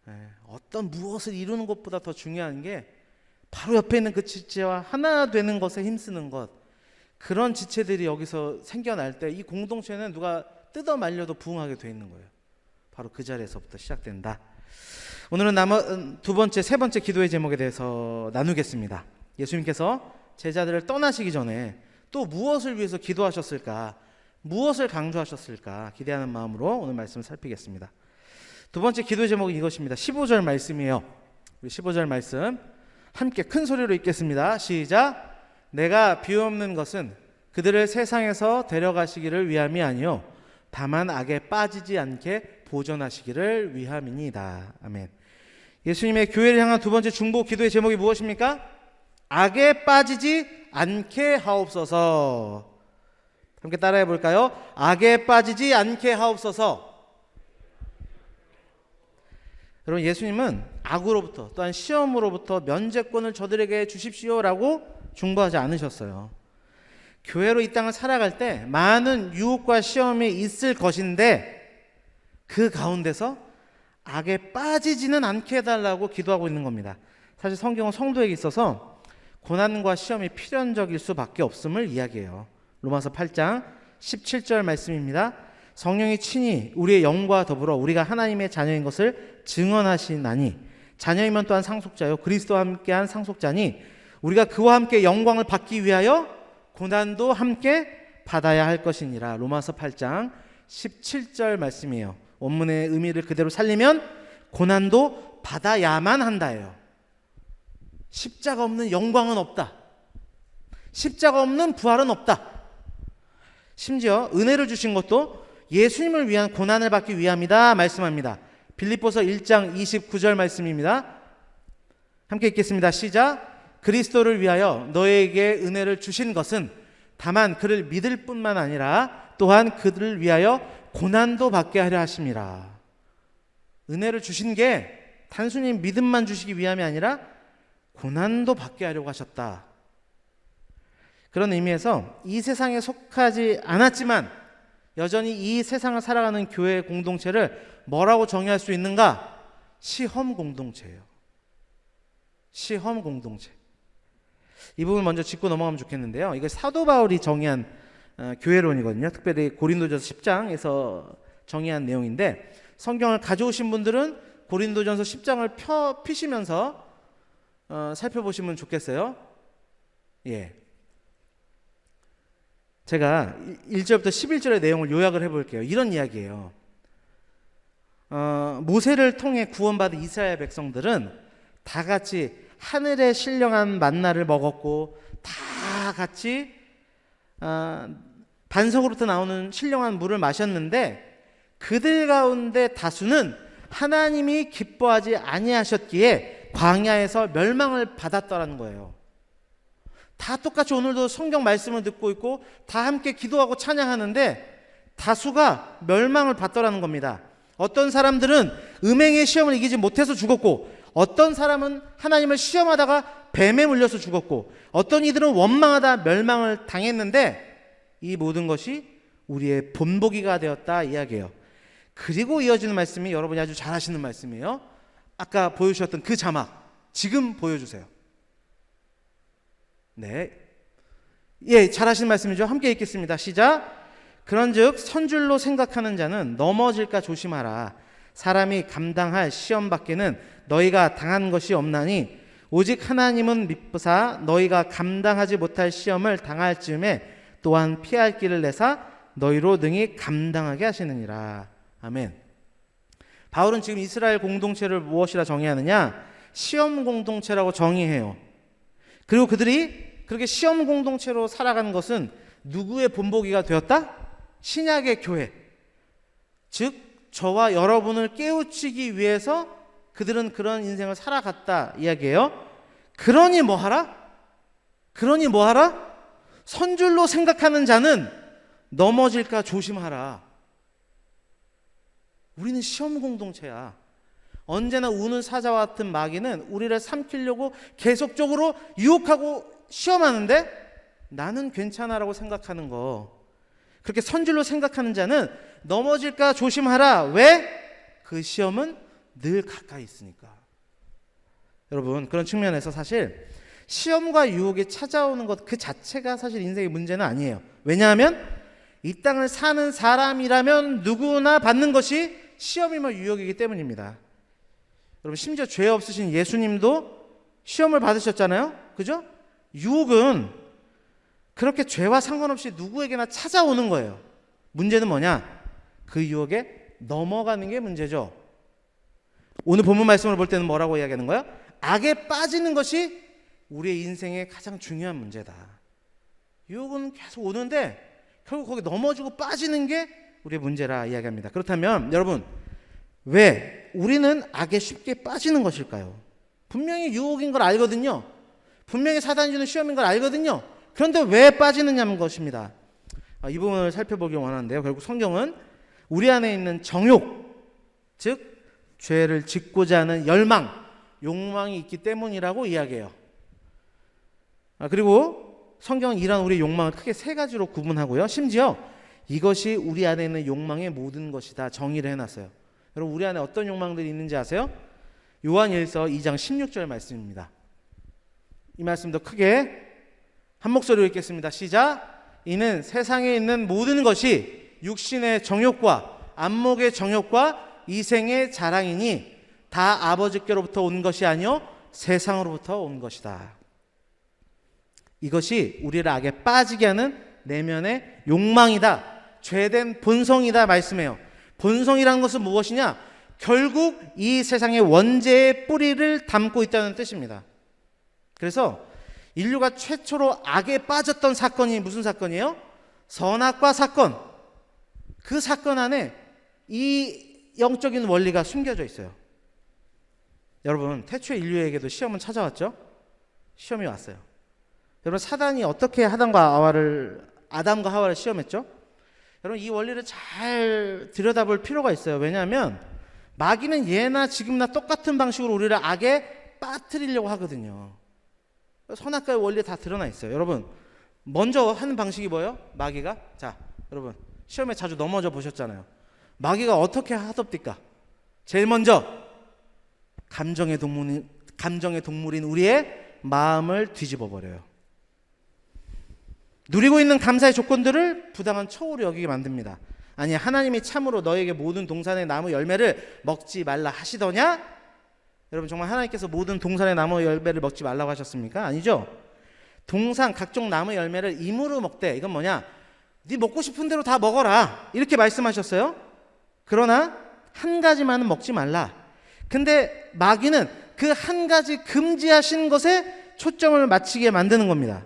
예. 어떤 무엇을 이루는 것보다 더 중요한 게 바로 옆에 있는 그 지체와 하나 되는 것에 힘쓰는 것. 그런 지체들이 여기서 생겨날 때 이 공동체는 누가 뜯어 말려도 부흥하게 돼 있는 거예요. 바로 그 자리에서부터 시작된다. 오늘은 세 번째 기도의 제목에 대해서 나누겠습니다. 예수님께서 제자들을 떠나시기 전에 또 무엇을 위해서 기도하셨을까, 무엇을 강조하셨을까 기대하는 마음으로 오늘 말씀을 살피겠습니다. 두 번째 기도의 제목은 이것입니다. 15절 말씀이에요. 우리 15절 말씀 함께 큰 소리로 읽겠습니다. 시작. 내가 비옵는 것은 그들을 세상에서 데려가시기를 위함이 아니요 다만 악에 빠지지 않게 보존하시기를 위함이니이다. 아멘. 예수님의 교회를 향한 두 번째 중보 기도의 제목이 무엇입니까? 악에 빠지지 않게 하옵소서. 함께 따라해 볼까요? 악에 빠지지 않게 하옵소서. 여러분, 예수님은 악으로부터 또한 시험으로부터 면제권을 저들에게 주십시오라고 중보하지 않으셨어요. 교회로 이 땅을 살아갈 때 많은 유혹과 시험이 있을 것인데 그 가운데서 악에 빠지지는 않게 해달라고 기도하고 있는 겁니다. 사실 성경은 성도에게 있어서 고난과 시험이 필연적일 수밖에 없음을 이야기해요. 로마서 8장 17절 말씀입니다. 성령이 친히 우리의 영과 더불어 우리가 하나님의 자녀인 것을 증언하시나니 자녀이면 또한 상속자요 그리스도와 함께한 상속자니 우리가 그와 함께 영광을 받기 위하여 고난도 함께 받아야 할 것이니라. 로마서 8장 17절 말씀이에요. 원문의 의미를 그대로 살리면 고난도 받아야만 한다예요. 십자가 없는 영광은 없다. 십자가 없는 부활은 없다. 심지어 은혜를 주신 것도 예수님을 위한 고난을 받기 위함이다 말씀합니다. 빌립보서 1장 29절 말씀입니다. 함께 읽겠습니다. 시작. 그리스도를 위하여 너에게 은혜를 주신 것은 다만 그를 믿을 뿐만 아니라 또한 그들을 위하여 고난도 받게 하려 하심이라. 은혜를 주신 게 단순히 믿음만 주시기 위함이 아니라 고난도 받게 하려고 하셨다. 그런 의미에서 이 세상에 속하지 않았지만 여전히 이 세상을 살아가는 교회 공동체를 뭐라고 정의할 수 있는가? 시험 공동체예요. 시험 공동체. 이 부분 먼저 짚고 넘어가면 좋겠는데요. 이거 사도 바울이 정의한 교회론이거든요. 특별히 고린도전서 10장에서 정의한 내용인데 성경을 가져오신 분들은 고린도전서 10장을 피시면서 살펴보시면 좋겠어요. 예. 제가 1절부터 11절의 내용을 요약을 해볼게요. 이런 이야기예요. 모세를 통해 구원받은 이스라엘 백성들은 다 같이 하늘의 신령한 만나를 먹었고 다 같이 반석으로부터 나오는 신령한 물을 마셨는데 그들 가운데 다수는 하나님이 기뻐하지 아니하셨기에 광야에서 멸망을 받았더라는 거예요. 다 똑같이 오늘도 성경 말씀을 듣고 있고 다 함께 기도하고 찬양하는데 다수가 멸망을 받더라는 겁니다. 어떤 사람들은 음행의 시험을 이기지 못해서 죽었고 어떤 사람은 하나님을 시험하다가 뱀에 물려서 죽었고 어떤 이들은 원망하다 멸망을 당했는데 이 모든 것이 우리의 본보기가 되었다 이야기해요. 그리고 이어지는 말씀이 여러분이 아주 잘 아시는 말씀이에요. 아까 보여주셨던 그 자막 지금 보여주세요. 네, 예, 잘 아시는 말씀이죠. 함께 읽겠습니다. 시작. 그런즉 선줄로 생각하는 자는 넘어질까 조심하라. 사람이 감당할 시험 밖에는 너희가 당한 것이 없나니 오직 하나님은 미쁘사 너희가 감당하지 못할 시험을 당할 즈음에 또한 피할 길을 내사 너희로 능히 감당하게 하시느니라. 아멘. 바울은 지금 이스라엘 공동체를 무엇이라 정의하느냐? 시험 공동체라고 정의해요. 그리고 그들이 그렇게 시험 공동체로 살아가는 것은 누구의 본보기가 되었다? 신약의 교회. 즉 저와 여러분을 깨우치기 위해서 그들은 그런 인생을 살아갔다 이야기해요. 그러니 뭐하라? 그러니 뭐하라? 선줄로 생각하는 자는 넘어질까 조심하라. 우리는 시험 공동체야. 언제나 우는 사자와 같은 마귀는 우리를 삼키려고 계속적으로 유혹하고 시험하는데, 나는 괜찮아라고 생각하는 거, 그렇게 선줄로 생각하는 자는 넘어질까 조심하라. 왜? 그 시험은 늘 가까이 있으니까. 여러분, 그런 측면에서 사실 시험과 유혹이 찾아오는 것 그 자체가 사실 인생의 문제는 아니에요. 왜냐하면 이 땅을 사는 사람이라면 누구나 받는 것이 시험이며 유혹이기 때문입니다. 여러분, 심지어 죄 없으신 예수님도 시험을 받으셨잖아요. 그죠? 유혹은 그렇게 죄와 상관없이 누구에게나 찾아오는 거예요. 문제는 뭐냐? 그 유혹에 넘어가는 게 문제죠. 오늘 본문 말씀을 볼 때는 뭐라고 이야기하는 거야? 악에 빠지는 것이 우리의 인생의 가장 중요한 문제다. 유혹은 계속 오는데 결국 거기 넘어지고 빠지는 게 우리의 문제라 이야기합니다. 그렇다면 여러분, 왜 우리는 악에 쉽게 빠지는 것일까요? 분명히 유혹인 걸 알거든요. 분명히 사단이 주는 시험인 걸 알거든요. 그런데 왜 빠지느냐는 것입니다. 이 부분을 살펴보기 원하는데요. 결국 성경은 우리 안에 있는 정욕, 즉 죄를 짓고자 하는 열망, 욕망이 있기 때문이라고 이야기해요. 그리고 성경은 이러한 우리의 욕망을 크게 세 가지로 구분하고요. 심지어 이것이 우리 안에 있는 욕망의 모든 것이다 정의를 해놨어요. 여러분, 우리 안에 어떤 욕망들이 있는지 아세요? 요한일서 2장 16절 말씀입니다. 이 말씀도 크게 한 목소리로 읽겠습니다. 시작. 이는 세상에 있는 모든 것이 육신의 정욕과 안목의 정욕과 이생의 자랑이니 다 아버지께로부터 온 것이 아니요 세상으로부터 온 것이다. 이것이 우리를 악에 빠지게 하는 내면의 욕망이다. 죄된 본성이다 말씀해요. 본성이라는 것은 무엇이냐? 결국 이 세상의 원죄의 뿌리를 담고 있다는 뜻입니다. 그래서 인류가 최초로 악에 빠졌던 사건이 무슨 사건이에요? 선악과 사건. 그 사건 안에 이 영적인 원리가 숨겨져 있어요. 여러분, 태초 인류에게도 시험은 찾아왔죠? 시험이 왔어요. 여러분, 사단이 어떻게 아담과 하와를 시험했죠? 여러분, 이 원리를 잘 들여다볼 필요가 있어요. 왜냐하면 마귀는 예나 지금이나 똑같은 방식으로 우리를 악에 빠뜨리려고 하거든요. 선악과의 원리에 다 드러나 있어요. 여러분, 먼저 하는 방식이 뭐예요? 마귀가? 자, 여러분, 시험에 자주 넘어져 보셨잖아요. 마귀가 어떻게 하덥디까? 제일 먼저 감정의 동물인 우리의 마음을 뒤집어 버려요. 누리고 있는 감사의 조건들을 부당한 처우로 여기게 만듭니다. 아니, 하나님이 참으로 너에게 모든 동산의 나무 열매를 먹지 말라 하시더냐? 여러분, 정말 하나님께서 모든 동산의 나무 열매를 먹지 말라고 하셨습니까? 아니죠. 동산 각종 나무 열매를 임으로 먹되, 이건 뭐냐? 네 먹고 싶은 대로 다 먹어라, 이렇게 말씀하셨어요. 그러나 한 가지만은 먹지 말라. 근데 마귀는 그 한 가지 금지하신 것에 초점을 맞추게 만드는 겁니다.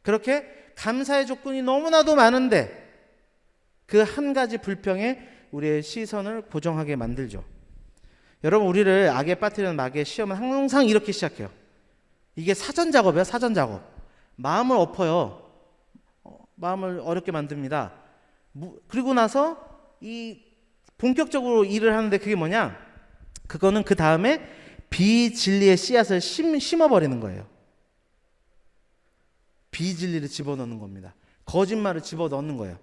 그렇게 감사의 조건이 너무나도 많은데 그 한 가지 불평에 우리의 시선을 고정하게 만들죠. 여러분, 우리를 악에 빠뜨리는 마귀의 시험은 항상 이렇게 시작해요. 이게 사전 작업이에요. 사전 작업. 마음을 엎어요. 마음을 어렵게 만듭니다. 그리고 나서 이 본격적으로 일을 하는데 그게 뭐냐? 그거는 그 다음에 비진리의 씨앗을 심어버리는 거예요. 비진리를 집어넣는 겁니다. 거짓말을 집어넣는 거예요.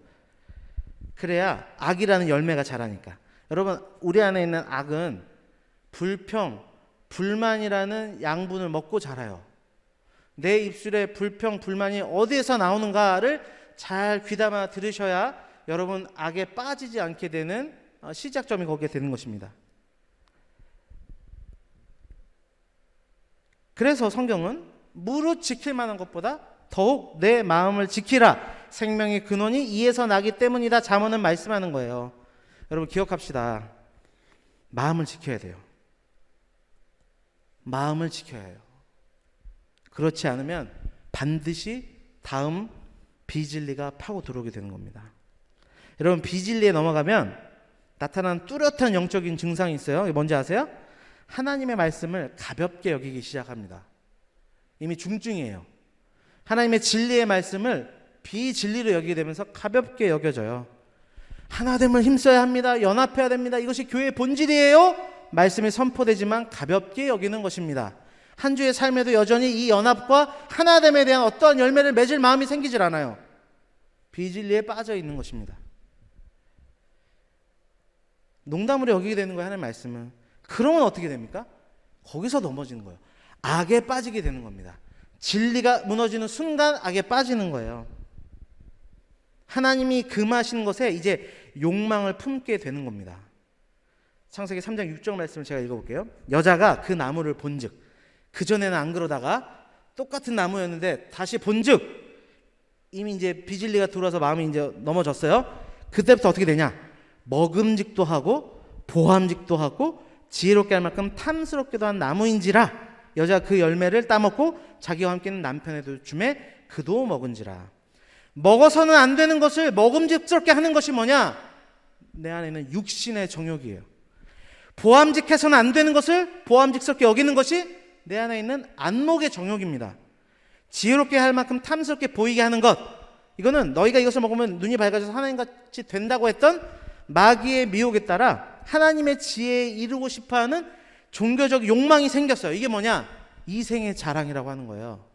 그래야 악이라는 열매가 자라니까. 여러분, 우리 안에 있는 악은 불평, 불만이라는 양분을 먹고 자라요. 내 입술에 불평, 불만이 어디에서 나오는가를 잘 귀담아 들으셔야 여러분 악에 빠지지 않게 되는 시작점이 거기에 되는 것입니다. 그래서 성경은 무릇 지킬 만한 것보다 더욱 내 마음을 지키라. 생명의 근원이 이에서 나기 때문이다. 잠언은 말씀하는 거예요. 여러분, 기억합시다. 마음을 지켜야 돼요. 마음을 지켜야 해요. 그렇지 않으면 반드시 다음 비진리가 파고 들어오게 되는 겁니다. 여러분, 비진리에 넘어가면 나타나는 뚜렷한 영적인 증상이 있어요. 이게 뭔지 아세요? 하나님의 말씀을 가볍게 여기기 시작합니다. 이미 중증이에요. 하나님의 진리의 말씀을 비진리로 여기게 되면서 가볍게 여겨져요. 하나됨을 힘써야 합니다. 연합해야 됩니다. 이것이 교회의 본질이에요. 말씀이 선포되지만 가볍게 여기는 것입니다. 한 주의 삶에도 여전히 이 연합과 하나됨에 대한 어떠한 열매를 맺을 마음이 생기질 않아요. 비진리에 빠져 있는 것입니다. 농담으로 여기게 되는 거예요. 하나님의 말씀은. 그러면 어떻게 됩니까? 거기서 넘어지는 거예요. 악에 빠지게 되는 겁니다. 진리가 무너지는 순간 악에 빠지는 거예요. 하나님이 금하신 것에 이제 욕망을 품게 되는 겁니다. 창세기 3장 6절 말씀을 제가 읽어볼게요. 여자가 그 나무를 본즉, 그전에는 안 그러다가 똑같은 나무였는데 다시 본즉, 이미 이제 비진리가 들어와서 마음이 이제 넘어졌어요. 그때부터 어떻게 되냐? 먹음직도 하고 보암직도 하고 지혜롭게 할 만큼 탐스럽게도 한 나무인지라. 여자가 그 열매를 따먹고 자기와 함께 있는 남편에도 주매 그도 먹은지라. 먹어서는 안 되는 것을 먹음직스럽게 하는 것이 뭐냐? 내 안에는 육신의 정욕이에요. 보암직해서는 안 되는 것을 보암직스럽게 여기는 것이 내 안에 있는 안목의 정욕입니다. 지혜롭게 할 만큼 탐스럽게 보이게 하는 것, 이거는 너희가 이것을 먹으면 눈이 밝아져서 하나님같이 된다고 했던 마귀의 미혹에 따라 하나님의 지혜에 이르고 싶어하는 종교적 욕망이 생겼어요. 이게 뭐냐? 이생의 자랑이라고 하는 거예요.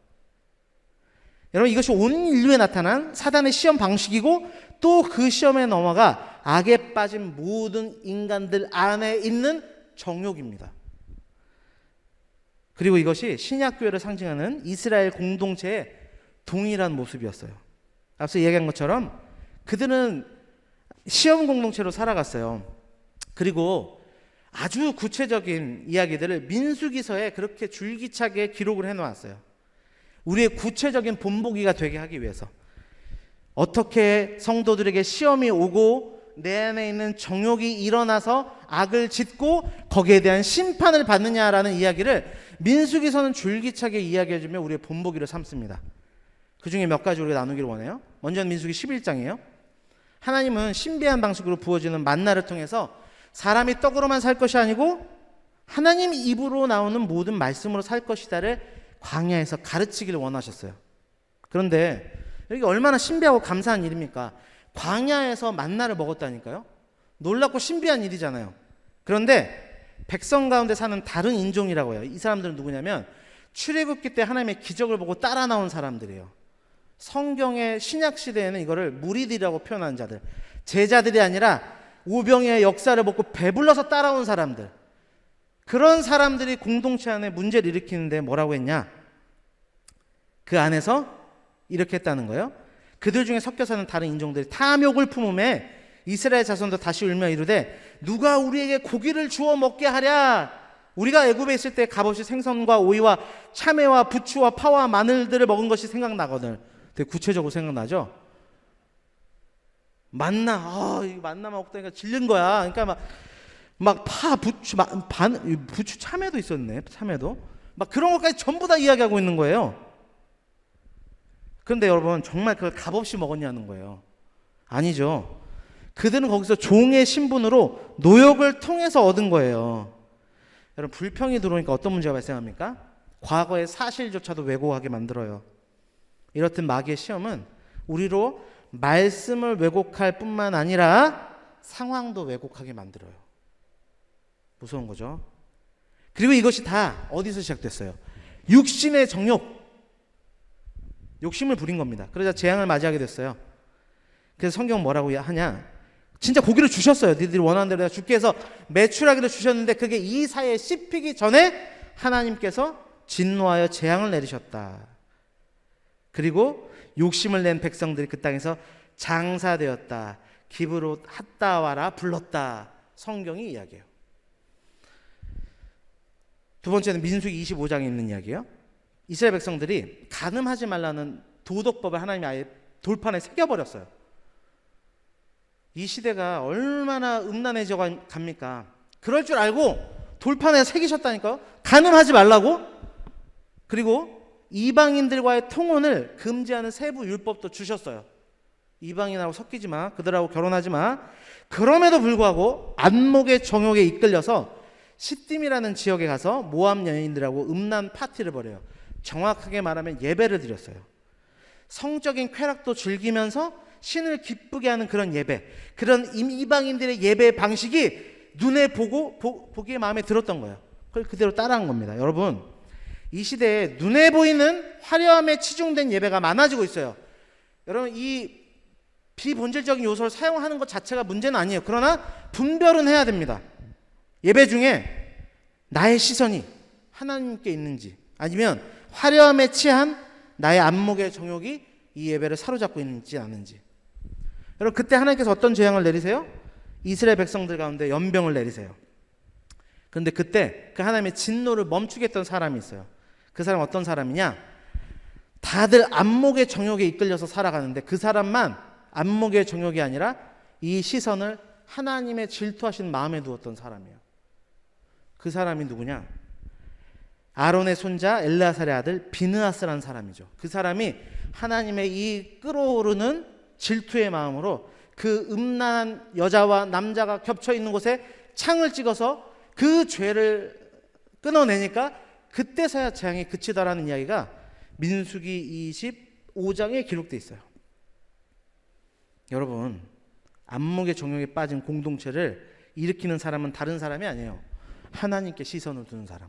여러분, 이것이 온 인류에 나타난 사단의 시험 방식이고 또 그 시험에 넘어가 악에 빠진 모든 인간들 안에 있는 정욕입니다. 그리고 이것이 신약교회를 상징하는 이스라엘 공동체의 동일한 모습이었어요. 앞서 얘기한 것처럼 그들은 시험 공동체로 살아갔어요. 그리고 아주 구체적인 이야기들을 민수기서에 그렇게 줄기차게 기록을 해놓았어요. 우리의 구체적인 본보기가 되게 하기 위해서 어떻게 성도들에게 시험이 오고 내 안에 있는 정욕이 일어나서 악을 짓고 거기에 대한 심판을 받느냐라는 이야기를 민수기서는 줄기차게 이야기해주며 우리의 본보기를 삼습니다. 그 중에 몇 가지 우리가 나누기를 원해요. 먼저는 민수기 11장이에요. 하나님은 신비한 방식으로 부어지는 만나를 통해서 사람이 떡으로만 살 것이 아니고 하나님 입으로 나오는 모든 말씀으로 살 것이다를 광야에서 가르치기를 원하셨어요. 그런데 여기 얼마나 신비하고 감사한 일입니까? 광야에서 만나를 먹었다니까요. 놀랍고 신비한 일이잖아요. 그런데 백성 가운데 사는 다른 인종이라고 해요. 이 사람들은 누구냐면 출애굽기 때 하나님의 기적을 보고 따라 나온 사람들이에요. 성경의 신약 시대에는 이거를 무리들이라고 표현하는 자들, 제자들이 아니라 오병이의 역사를 보고 배불러서 따라온 사람들, 그런 사람들이 공동체 안에 문제를 일으키는데 뭐라고 했냐? 그 안에서 이렇게 했다는 거예요. 그들 중에 섞여 사는 다른 인종들이 탐욕을 품음에 이스라엘 자손도 다시 울며 이르되 누가 우리에게 고기를 주워 먹게 하랴? 우리가 애굽에 있을 때 값없이 생선과 오이와 참외와 부추와 파와 마늘들을 먹은 것이 생각나거든. 되게 구체적으로 생각나죠? 만나, 이 만나 먹다니까 질린 거야. 그러니까 막 파, 부추, 부추, 참외도 있었네. 참외도 막 그런 것까지 전부 다 이야기하고 있는 거예요. 그런데 여러분, 정말 그걸 값없이 먹었냐는 거예요. 아니죠. 그들은 거기서 종의 신분으로 노역을 통해서 얻은 거예요. 여러분, 불평이 들어오니까 어떤 문제가 발생합니까? 과거의 사실조차도 왜곡하게 만들어요. 이렇듯 마귀의 시험은 우리로 말씀을 왜곡할 뿐만 아니라 상황도 왜곡하게 만들어요. 무서운 거죠. 그리고 이것이 다 어디서 시작됐어요? 육신의 정욕, 욕심을 부린 겁니다. 그러자 재앙을 맞이하게 됐어요. 그래서 성경 뭐라고 하냐? 진짜 고기를 주셨어요. 너희들이 원하는 대로 내가 줄게 해서 메추라기를 주셨는데 그게 이 사이에 씹히기 전에 하나님께서 진노하여 재앙을 내리셨다. 그리고 욕심을 낸 백성들이 그 땅에서 장사되었다. 기브로 핫다와라 불렀다. 성경이 이야기해요. 두 번째는 민수기 25장에 있는 이야기예요. 이스라엘 백성들이 간음하지 말라는 도덕법을 하나님이 아예 돌판에 새겨버렸어요. 이 시대가 얼마나 음란해져 갑니까? 그럴 줄 알고 돌판에 새기셨다니까요. 간음하지 말라고. 그리고 이방인들과의 통혼을 금지하는 세부 율법도 주셨어요. 이방인하고 섞이지 마, 그들하고 결혼하지 마. 그럼에도 불구하고 안목의 정욕에 이끌려서 시딤이라는 지역에 가서 모압 여인들하고 음란 파티를 벌여요. 정확하게 말하면 예배를 드렸어요. 성적인 쾌락도 즐기면서 신을 기쁘게 하는 그런 예배, 그런 이방인들의 예배 방식이 눈에 보기에 마음에 들었던 거예요. 그걸 그대로 따라한 겁니다. 여러분, 이 시대에 눈에 보이는 화려함에 치중된 예배가 많아지고 있어요. 여러분, 이 비본질적인 요소를 사용하는 것 자체가 문제는 아니에요. 그러나 분별은 해야 됩니다. 예배 중에 나의 시선이 하나님께 있는지, 아니면 화려함에 취한 나의 안목의 정욕이 이 예배를 사로잡고 있는지 아닌지. 여러분, 그때 하나님께서 어떤 재앙을 내리세요? 이스라엘 백성들 가운데 연병을 내리세요. 그런데 그때 그 하나님의 진노를 멈추게 했던 사람이 있어요. 그 사람 어떤 사람이냐? 다들 안목의 정욕에 이끌려서 살아가는데 그 사람만 안목의 정욕이 아니라 이 시선을 하나님의 질투하신 마음에 두었던 사람이에요. 그 사람이 누구냐? 아론의 손자 엘르아살의 아들 비느하스라는 사람이죠. 그 사람이 하나님의 이 끓어오르는 질투의 마음으로 그 음란한 여자와 남자가 겹쳐 있는 곳에 창을 찍어서 그 죄를 끊어내니까 그때서야 재앙이 그치다라는 이야기가 민수기 25장에 기록되어 있어요. 여러분, 안목의 정욕에 빠진 공동체를 일으키는 사람은 다른 사람이 아니에요. 하나님께 시선을 두는 사람,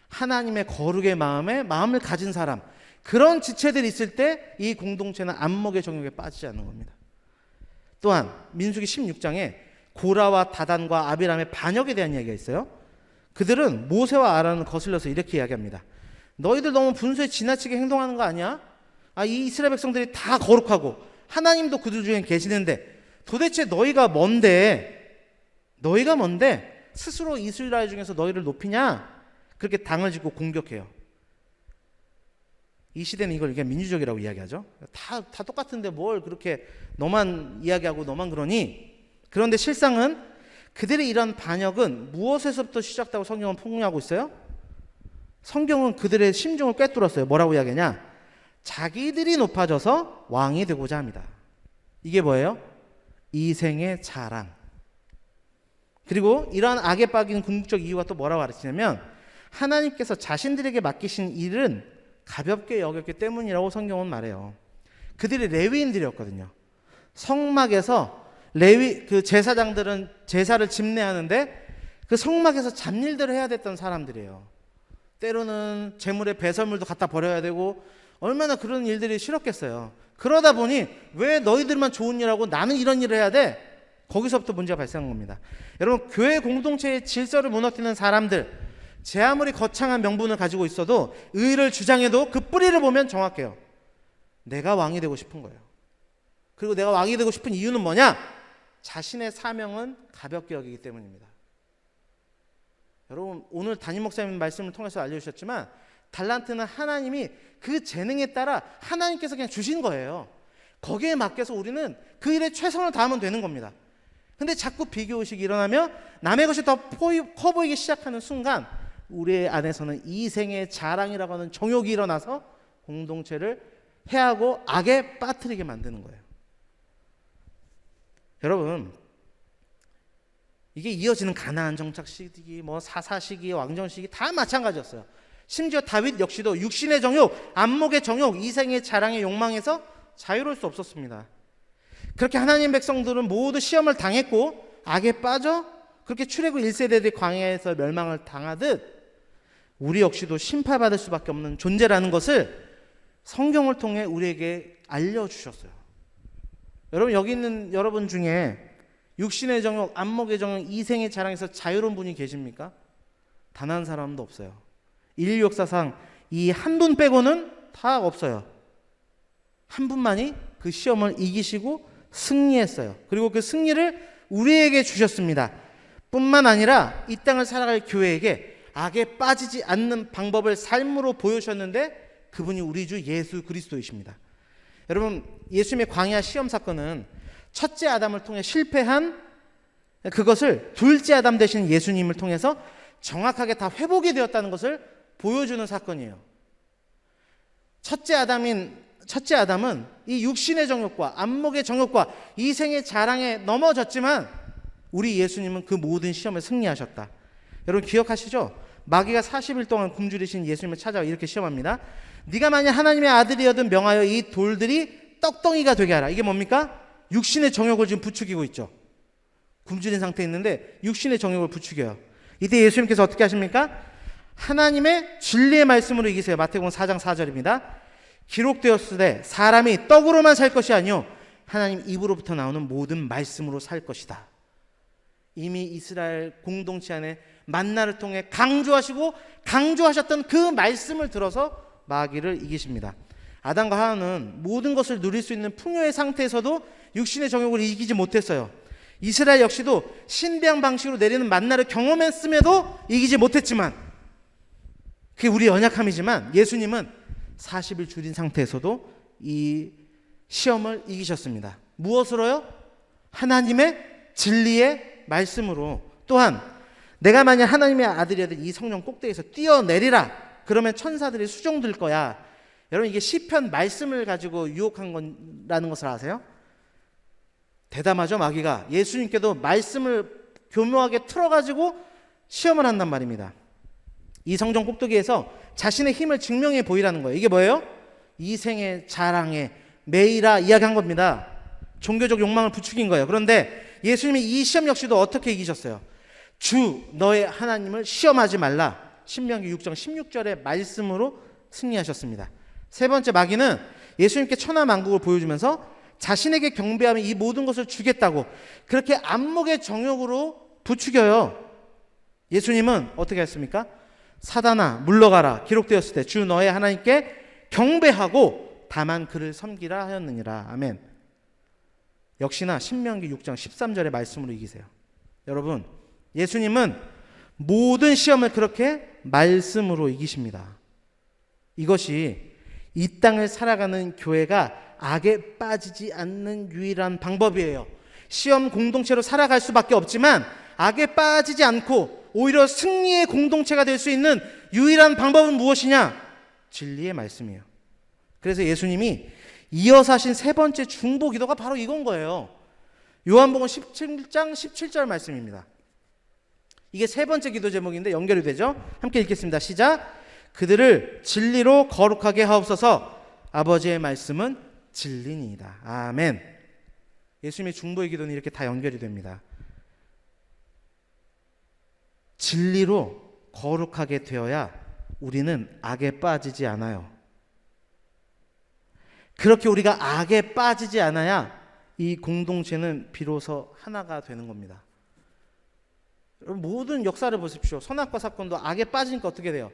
하나님의 거룩의 마음에 마음을 가진 사람, 그런 지체들이 있을 때 이 공동체는 안목의 정욕에 빠지지 않는 겁니다. 또한 민수기 16장에 고라와 다단과 아비람의 반역에 대한 이야기가 있어요. 그들은 모세와 아론을 거슬려서 이렇게 이야기합니다. 너희들 너무 분수에 지나치게 행동하는 거 아니야? 이 이스라엘 백성들이 다 거룩하고 하나님도 그들 중에 계시는데 도대체 너희가 뭔데 스스로 이스라엘 중에서 너희를 높이냐? 그렇게 당을 짓고 공격해요. 이 시대는 이걸 민주적이라고 이야기하죠. 다 똑같은데 뭘 그렇게 너만 이야기하고 너만 그러니? 그런데 실상은 그들의 이런 반역은 무엇에서부터 시작되고 성경은 폭로하고 있어요? 성경은 그들의 심중을 꿰뚫었어요. 뭐라고 이야기하냐? 자기들이 높아져서 왕이 되고자 합니다. 이게 뭐예요? 이생의 자랑. 그리고 이러한 악에 빠진 궁극적 이유가 또 뭐라고 가르치냐면 하나님께서 자신들에게 맡기신 일은 가볍게 여겼기 때문이라고 성경은 말해요. 그들이 레위인들이었거든요. 성막에서 그 제사장들은 제사를 집례하는데 그 성막에서 잡일들을 해야 됐던 사람들이에요. 때로는 제물의 배설물도 갖다 버려야 되고 얼마나 그런 일들이 싫었겠어요. 그러다 보니 왜 너희들만 좋은 일하고 나는 이런 일을 해야 돼? 거기서부터 문제가 발생한 겁니다. 여러분, 교회 공동체의 질서를 무너뜨리는 사람들, 제 아무리 거창한 명분을 가지고 있어도 의를 주장해도 그 뿌리를 보면 정확해요. 내가 왕이 되고 싶은 거예요. 그리고 내가 왕이 되고 싶은 이유는 뭐냐? 자신의 사명은 가볍게 여기기 때문입니다. 여러분, 오늘 담임 목사님 말씀을 통해서 알려주셨지만 달란트는 하나님이 그 재능에 따라 하나님께서 그냥 주신 거예요. 거기에 맡겨서 우리는 그 일에 최선을 다하면 되는 겁니다. 근데 자꾸 비교의식이 일어나며 남의 것이 더 커 보이기 시작하는 순간 우리 안에서는 이생의 자랑이라고 하는 정욕이 일어나서 공동체를 해하고 악에 빠뜨리게 만드는 거예요. 여러분, 이게 이어지는 가나안 정착 시기, 사사 시기, 왕정 시기 다 마찬가지였어요. 심지어 다윗 역시도 육신의 정욕, 안목의 정욕, 이생의 자랑의 욕망에서 자유로울 수 없었습니다. 그렇게 하나님 백성들은 모두 시험을 당했고 악에 빠져 그렇게 출애굽 1세대들이 광야에서 멸망을 당하듯 우리 역시도 심판받을 수밖에 없는 존재라는 것을 성경을 통해 우리에게 알려주셨어요. 여러분, 여기 있는 여러분 중에 육신의 정욕, 안목의 정욕, 이생의 자랑에서 자유로운 분이 계십니까? 단 한 사람도 없어요. 인류 역사상 이 한 분 빼고는 다 없어요. 한 분만이 그 시험을 이기시고 승리했어요. 그리고 그 승리를 우리에게 주셨습니다. 뿐만 아니라 이 땅을 살아갈 교회에게 악에 빠지지 않는 방법을 삶으로 보여주셨는데 그분이 우리 주 예수 그리스도이십니다. 여러분, 예수님의 광야 시험 사건은 첫째 아담을 통해 실패한 그것을 둘째 아담 되신 예수님을 통해서 정확하게 다 회복이 되었다는 것을 보여주는 사건이에요. 첫째 아담은 이 육신의 정욕과 안목의 정욕과 이생의 자랑에 넘어졌지만 우리 예수님은 그 모든 시험에 승리하셨다. 여러분 기억하시죠? 마귀가 40일 동안 굶주리신 예수님을 찾아와 이렇게 시험합니다. 네가 만약 하나님의 아들이어든 명하여 이 돌들이 떡덩이가 되게 하라. 이게 뭡니까? 육신의 정욕을 지금 부추기고 있죠. 굶주린 상태에 있는데 육신의 정욕을 부추겨요. 이때 예수님께서 어떻게 하십니까? 하나님의 진리의 말씀으로 이기세요. 마태복음 4장 4절입니다. 기록되었으되 사람이 떡으로만 살 것이 아니요 하나님 입으로부터 나오는 모든 말씀으로 살 것이다. 이미 이스라엘 공동체 안에 만나를 통해 강조하셨던 그 말씀을 들어서 마귀를 이기십니다. 아담과 하와는 모든 것을 누릴 수 있는 풍요의 상태에서도 육신의 정욕을 이기지 못했어요. 이스라엘 역시도 신비한 방식으로 내리는 만나를 경험했음에도 이기지 못했지만, 그게 우리 연약함이지만 예수님은 40일 줄인 상태에서도 이 시험을 이기셨습니다. 무엇으로요? 하나님의 진리의 말씀으로. 또한 내가 만약 하나님의 아들이어든 이 성령 꼭대기에서 뛰어내리라. 그러면 천사들이 수종들 거야. 여러분, 이게 시편 말씀을 가지고 유혹한 거라는 것을 아세요? 대담하죠, 마귀가. 예수님께도 말씀을 교묘하게 틀어가지고 시험을 한단 말입니다. 이 성전 꼭대기에서 자신의 힘을 증명해 보이라는 거예요. 이게 뭐예요? 이생의 자랑에 매이라 이야기한 겁니다. 종교적 욕망을 부추긴 거예요. 그런데 예수님이 이 시험 역시도 어떻게 이기셨어요? 주 너의 하나님을 시험하지 말라. 신명기 6장 16절의 말씀으로 승리하셨습니다. 세 번째, 마귀는 예수님께 천하만국을 보여주면서 자신에게 경배하면 이 모든 것을 주겠다고 그렇게 안목의 정욕으로 부추겨요. 예수님은 어떻게 했습니까? 사단아 물러가라. 기록되었을 때 주 너의 하나님께 경배하고 다만 그를 섬기라 하였느니라. 아멘. 역시나 신명기 6장 13절의 말씀으로 이기세요. 여러분, 예수님은 모든 시험을 그렇게 말씀으로 이기십니다. 이것이 이 땅을 살아가는 교회가 악에 빠지지 않는 유일한 방법이에요. 시험 공동체로 살아갈 수밖에 없지만 악에 빠지지 않고 오히려 승리의 공동체가 될 수 있는 유일한 방법은 무엇이냐? 진리의 말씀이에요. 그래서 예수님이 이어서 하신 세 번째 중보 기도가 바로 이건 거예요. 요한복음 17장 17절 말씀입니다. 이게 세 번째 기도 제목인데 연결이 되죠? 함께 읽겠습니다. 시작. 그들을 진리로 거룩하게 하옵소서. 아버지의 말씀은 진리니이다. 아멘. 예수님의 중보의 기도는 이렇게 다 연결이 됩니다. 진리로 거룩하게 되어야 우리는 악에 빠지지 않아요. 그렇게 우리가 악에 빠지지 않아야 이 공동체는 비로소 하나가 되는 겁니다. 모든 역사를 보십시오. 선악과 사건도 악에 빠지니까 어떻게 돼요?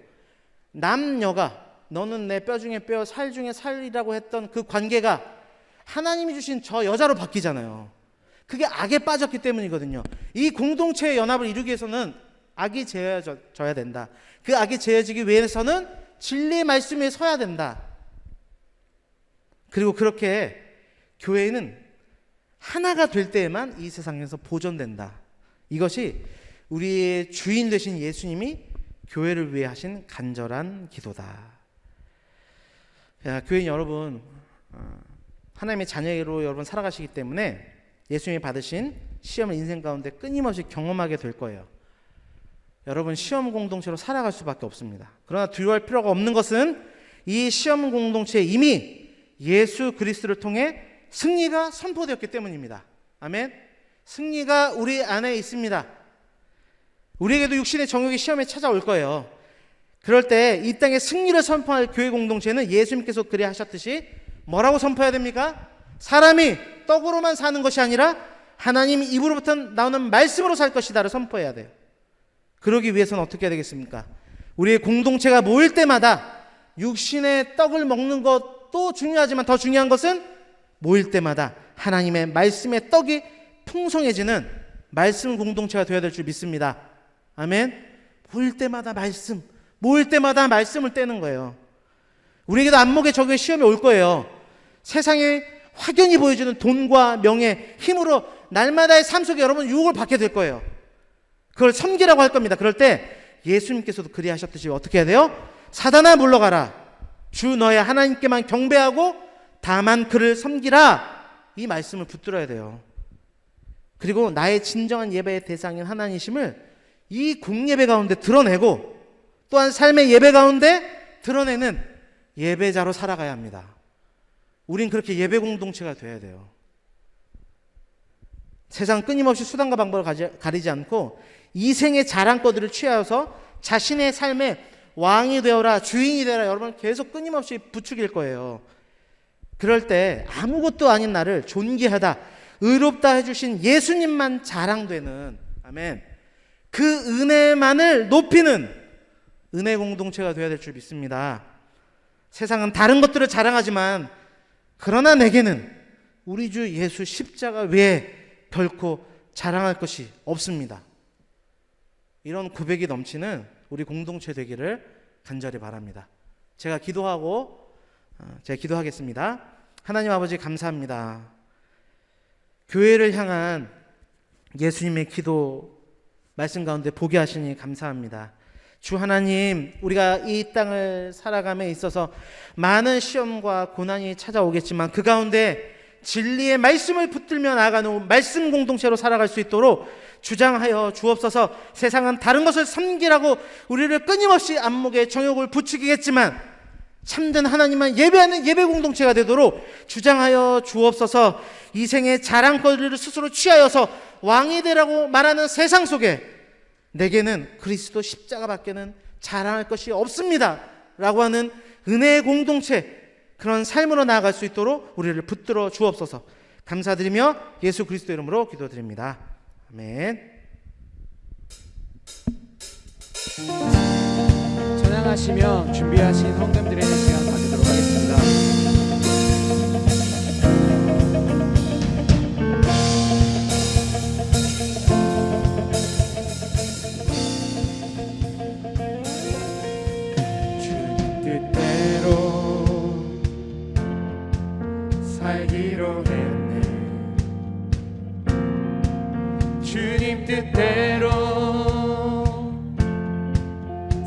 남녀가 너는 내 뼈 중에 뼈, 살 중에 살이라고 했던 그 관계가 하나님이 주신 저 여자로 바뀌잖아요. 그게 악에 빠졌기 때문이거든요. 이 공동체의 연합을 이루기 위해서는 악이 제어져야 된다. 그 악이 제어지기 위해서는 진리의 말씀 위에 서야 된다. 그리고 그렇게 교회는 하나가 될 때에만 이 세상에서 보존된다. 이것이 우리의 주인 되신 예수님이 교회를 위해 하신 간절한 기도다. 교인 여러분, 하나님의 자녀로 여러분 살아가시기 때문에 예수님이 받으신 시험을 인생 가운데 끊임없이 경험하게 될 거예요. 여러분, 시험 공동체로 살아갈 수밖에 없습니다. 그러나 두려워할 필요가 없는 것은 이 시험 공동체에 이미 예수 그리스도를 통해 승리가 선포되었기 때문입니다. 아멘. 승리가 우리 안에 있습니다. 우리에게도 육신의 정욕이 시험에 찾아올 거예요. 그럴 때 이 땅에 승리를 선포할 교회 공동체는 예수님께서 그래 하셨듯이 뭐라고 선포해야 됩니까? 사람이 떡으로만 사는 것이 아니라 하나님 입으로부터 나오는 말씀으로 살 것이다를 선포해야 돼요. 그러기 위해서는 어떻게 해야 되겠습니까? 우리의 공동체가 모일 때마다 육신의 떡을 먹는 것도 중요하지만 더 중요한 것은 모일 때마다 하나님의 말씀의 떡이 풍성해지는 말씀 공동체가 되어야 될 줄 믿습니다. 아멘. 모일 때마다 말씀, 모일 때마다 말씀을 떼는 거예요. 우리에게도 안목의 적의 시험이 올 거예요. 세상에 확연히 보여주는 돈과 명예, 힘으로 날마다의 삶 속에 여러분 유혹을 받게 될 거예요. 그걸 섬기라고 할 겁니다. 그럴 때 예수님께서도 그리하셨듯이 어떻게 해야 돼요? 사단아 물러가라. 주 너의 하나님께만 경배하고 다만 그를 섬기라. 이 말씀을 붙들어야 돼요. 그리고 나의 진정한 예배의 대상인 하나님이심을 이 공예배 가운데 드러내고 또한 삶의 예배 가운데 드러내는 예배자로 살아가야 합니다. 우린 그렇게 예배 공동체가 돼야 돼요. 세상 끊임없이 수단과 방법을 가리지 않고 이생의 자랑거리를 취하여서 자신의 삶의 왕이 되어라, 주인이 되어라, 여러분 계속 끊임없이 부추길 거예요. 그럴 때 아무것도 아닌 나를 존귀하다, 의롭다 해주신 예수님만 자랑되는, 아멘, 그 은혜만을 높이는 은혜 공동체가 되어야 될 줄 믿습니다. 세상은 다른 것들을 자랑하지만 그러나 내게는 우리 주 예수 십자가 외에 결코 자랑할 것이 없습니다. 이런 고백이 넘치는 우리 공동체 되기를 간절히 바랍니다. 제가 기도하겠습니다. 하나님 아버지 감사합니다. 교회를 향한 예수님의 기도 말씀 가운데 보게 하시니 감사합니다. 주 하나님, 우리가 이 땅을 살아감에 있어서 많은 시험과 고난이 찾아오겠지만 그 가운데 진리의 말씀을 붙들며 나아가는 말씀 공동체로 살아갈 수 있도록 주장하여 주옵소서. 세상은 다른 것을 섬기라고 우리를 끊임없이 안목에 정욕을 부추기겠지만 참된 하나님만 예배하는 예배 공동체가 되도록 주장하여 주옵소서. 이 생의 자랑거리를 스스로 취하여서 왕이 되라고 말하는 세상 속에 내게는 그리스도 십자가밖에는 자랑할 것이 없습니다 라고 하는 은혜의 공동체, 그런 삶으로 나아갈 수 있도록 우리를 붙들어 주옵소서. 감사드리며 예수 그리스도 이름으로 기도드립니다. 아멘. 찬양하시며 준비하신 헌금 드리는 시간 가지도록 하겠습니다. 주님 뜻대로 살기로 했네. 주님 뜻대로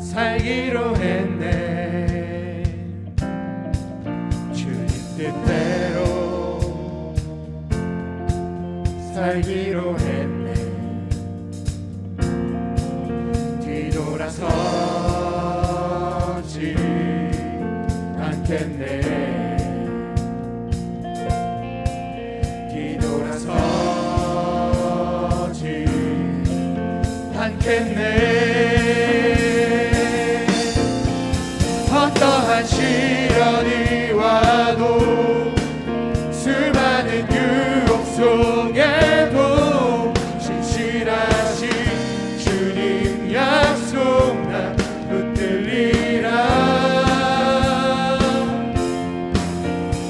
살기로 했네. 주님 뜻대로 살기로 했네. 뒤돌아서지 않겠네. 뒤돌아서지 않겠네. 어떠한 시련이 와도 수많은 유혹 속에도 신실하신 주님 약속 난 붙들리라.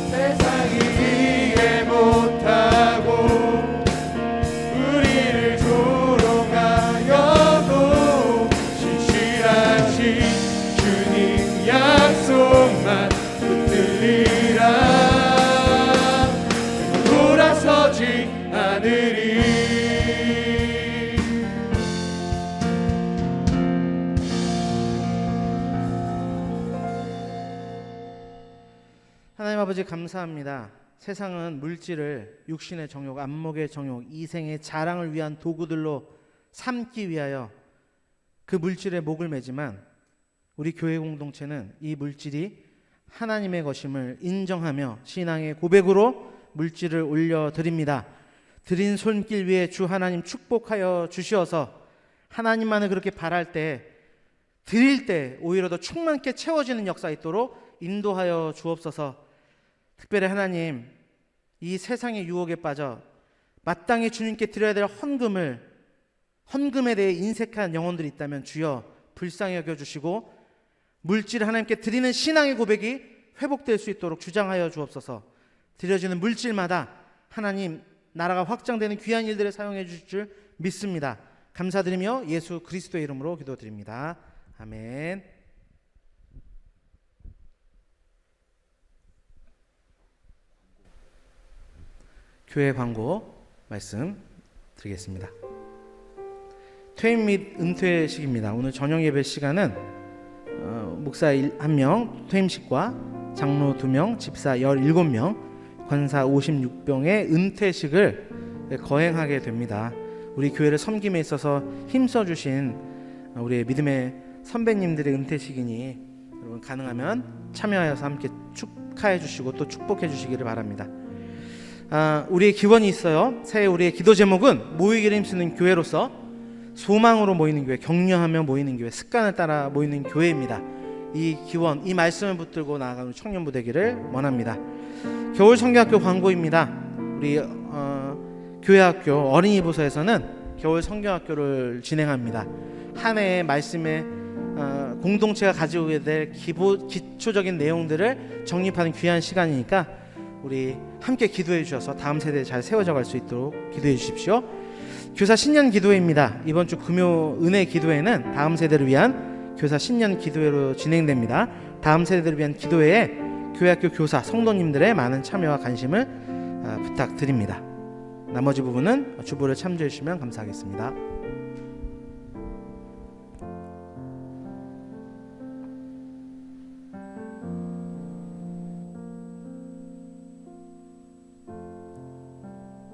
세상이 이해 못하고 우리를 조롱하여도 신실하신 주님 약속만 붙들리라. 돌아서지 않으리. 하나님 아버지 감사합니다. 세상은 물질을 육신의 정욕, 안목의 정욕, 이생의 자랑을 위한 도구들로 삼기 위하여 그 물질에 목을 매지만 우리 교회 공동체는 이 물질이 하나님의 것임을 인정하며 신앙의 고백으로 물질을 올려드립니다. 드린 손길 위에 주 하나님 축복하여 주시어서 하나님만을 그렇게 바랄 때, 드릴 때 오히려 더 충만케 채워지는 역사 있도록 인도하여 주옵소서. 특별히 하나님, 이 세상의 유혹에 빠져 마땅히 주님께 드려야 될 헌금에 대해 인색한 영혼들이 있다면 주여 불쌍히 여겨주시고 물질 하나님께 드리는 신앙의 고백이 회복될 수 있도록 주장하여 주옵소서. 드려지는 물질마다 하나님 나라가 확장되는 귀한 일들을 사용해 주실 줄 믿습니다. 감사드리며 예수 그리스도의 이름으로 기도드립니다. 아멘. 교회 광고 말씀 드리겠습니다. 퇴임 및 은퇴식입니다. 오늘 저녁 예배 시간은 목사 1명 퇴임식과 장로 2명, 집사 17명, 권사 56명의 은퇴식을 거행하게 됩니다. 우리 교회를 섬김에 있어서 힘써주신 우리 믿음의 선배님들의 은퇴식이니 여러분 가능하면 참여하여서 함께 축하해 주시고 또 축복해 주시기를 바랍니다. 우리의 기원이 있어요. 새해 우리의 기도 제목은 모이기를 힘쓰는 교회로서 소망으로 모이는 교회, 격려하며 모이는 교회, 습관을 따라 모이는 교회입니다. 이 기원, 이 말씀을 붙들고 나아가는 청년부 되기를 원합니다. 겨울 성경학교 광고입니다. 우리 교회학교 어린이부서에서는 겨울 성경학교를 진행합니다. 한 해의 말씀에 공동체가 가지고 될 기초적인 내용들을 정립하는 귀한 시간이니까 우리 함께 기도해 주셔서 다음 세대에 잘 세워져 갈 수 있도록 기도해 주십시오. 교사 신년 기도회입니다. 이번 주 금요 은혜 기도회는 다음 세대를 위한 교사 신년 기도회로 진행됩니다. 다음 세대를 위한 기도회에 교회학교 교사 성도님들의 많은 참여와 관심을 부탁드립니다. 나머지 부분은 주보를 참조해 주시면 감사하겠습니다.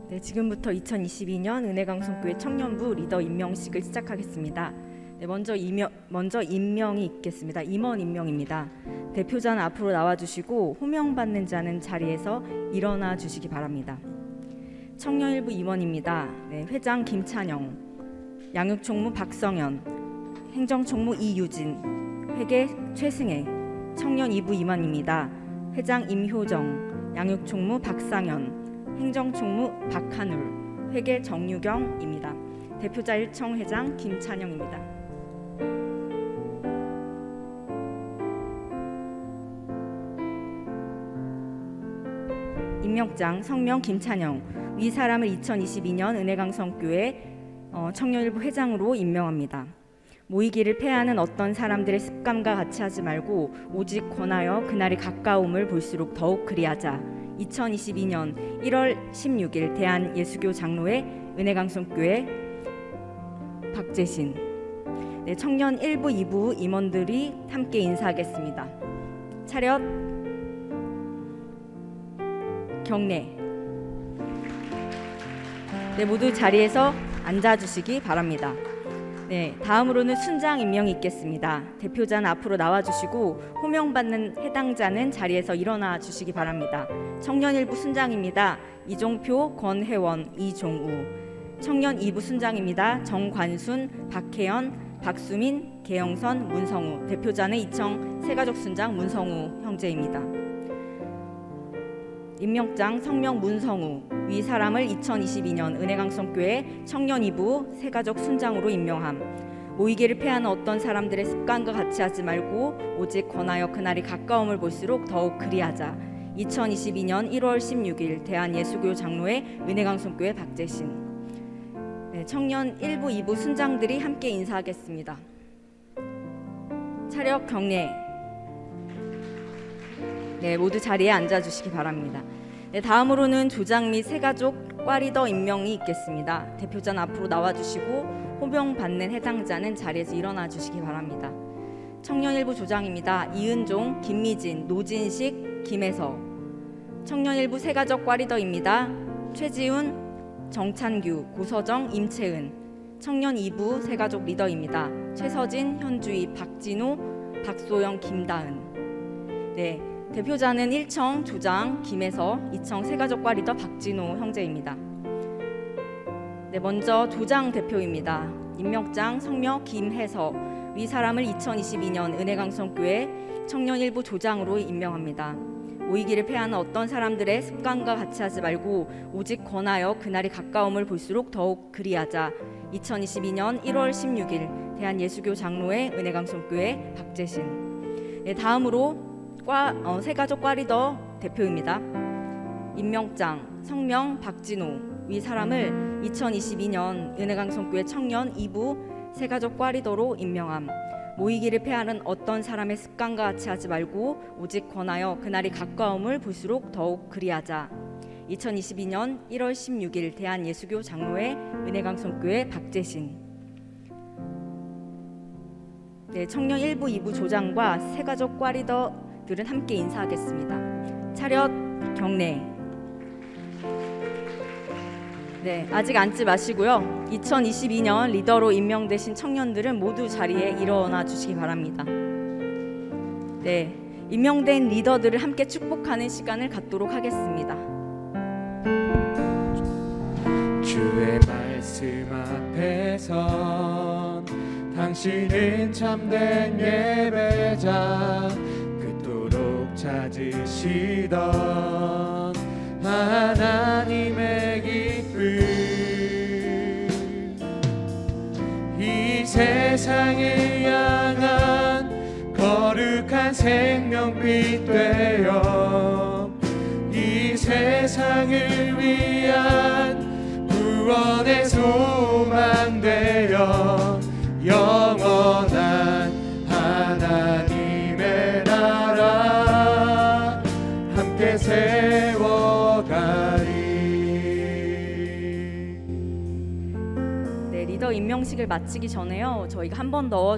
네, 지금부터 2022년 은혜강성교회 청년부 리더 임명식을 시작하겠습니다. 네, 먼저 임명이 있겠습니다. 임원 임명입니다. 대표자는 앞으로 나와주시고 호명받는 자는 자리에서 일어나 주시기 바랍니다. 청년일부 임원입니다. 네, 회장 김찬영, 양육총무 박성현, 행정총무 이유진, 회계 최승혜. 청년 2부 임원입니다. 회장 임효정, 양육총무 박상현, 행정총무 박한울, 회계 정유경입니다. 대표자 1청 회장 김찬영입니다. 임명장 성명 김찬영, 위 사람을 2022년 은혜강성교회 청년일부 회장으로 임명합니다. 모이기를 폐하는 어떤 사람들의 습관과 같이 하지 말고 오직 권하여 그날이 가까움을 볼수록 더욱 그리하자. 2022년 1월 16일 대한예수교 장로회 은혜강성교회 박재신. 네, 청년 1부 2부 임원들이 함께 인사하겠습니다. 차렷 경례. 네, 모두 자리에서 앉아주시기 바랍니다. 네, 다음으로는 순장 임명이 있겠습니다. 대표자는 앞으로 나와주시고 호명받는 해당자는 자리에서 일어나 주시기 바랍니다. 청년 1부 순장입니다. 이종표, 권혜원, 이종우. 청년 2부 순장입니다. 정관순, 박혜연, 박수민, 계영선, 문성우. 대표자는 이청 새가족 순장 문성우 형제입니다. 임명장 성명 문성우, 위 사람을 2022년 은혜강성교회 청년 2부 새가족 순장으로 임명함. 모이기를 폐하는 어떤 사람들의 습관과 같이 하지 말고 오직 권하여 그날이 가까움을 볼수록 더욱 그리하자. 2022년 1월 16일 대한예수교 장로회 은혜강성교회 박재신. 네, 청년 1부 2부 순장들이 함께 인사하겠습니다. 차렷 경례. 네, 모두 자리에 앉아주시기 바랍니다. 네, 다음으로는 조장 및 새가족 꽈리더 임명이 있겠습니다. 대표자는 앞으로 나와주시고 호명받는 해당자는 자리에서 일어나 주시기 바랍니다. 청년 1부 조장입니다. 이은종, 김미진, 노진식, 김혜서. 청년 1부 새가족 꽈리더입니다. 최지훈, 정찬규, 고서정, 임채은. 청년 2부 새가족 리더입니다. 최서진, 현주희, 박진호, 박소영, 김다은. 네, 대표자는 1청 조장 김혜서, 2청 새가족과 리더 박진호 형제입니다. 네, 먼저 조장 대표입니다. 임명장 성명 김혜서, 위 사람을 2022년 은혜강성교회 청년 1부 조장으로 임명합니다. 모이기를 폐하는 어떤 사람들의 습관과 같이 하지 말고 오직 권하여 그날이 가까움을 볼수록 더욱 그리하자. 2022년 1월 16일 대한예수교 장로회 은혜강성교회 박재신. 네, 다음으로 새가족 꽈리더 대표입니다. 임명장 성명 박진호, 위 사람을 2022년 은혜강성교회 청년 2부 새가족 꽈리더로 임명함. 모이기를 폐하는 어떤 사람의 습관과 같이 하지 말고 오직 권하여 그날이 가까움을 볼수록 더욱 그리하자. 2022년 1월 16일 대한예수교 장로회 은혜강성교회 박재신. 네, 청년 1부 2부 조장과 새가족 꽈리더들은 함께 인사하겠습니다. 차렷 경례. 네, 아직 앉지 마시고요. 2022년 리더로 임명되신 청년들은 모두 자리에 일어나 주시기 바랍니다. 네, 임명된 리더들을 함께 축복하는 시간을 갖도록 하겠습니다. 주의 말씀 앞에선 당신은 참된 예배자, 그토록 찾으시던 하나님의 기쁨, 이 세상을 향한 거룩한 생명빛 되어 이 세상을 위한 구원의 소망 되어 영원한 하나님의 나라 함께 세워가리. 네, 리더 임명식을 마치기 전에요. 저희가 한 번 더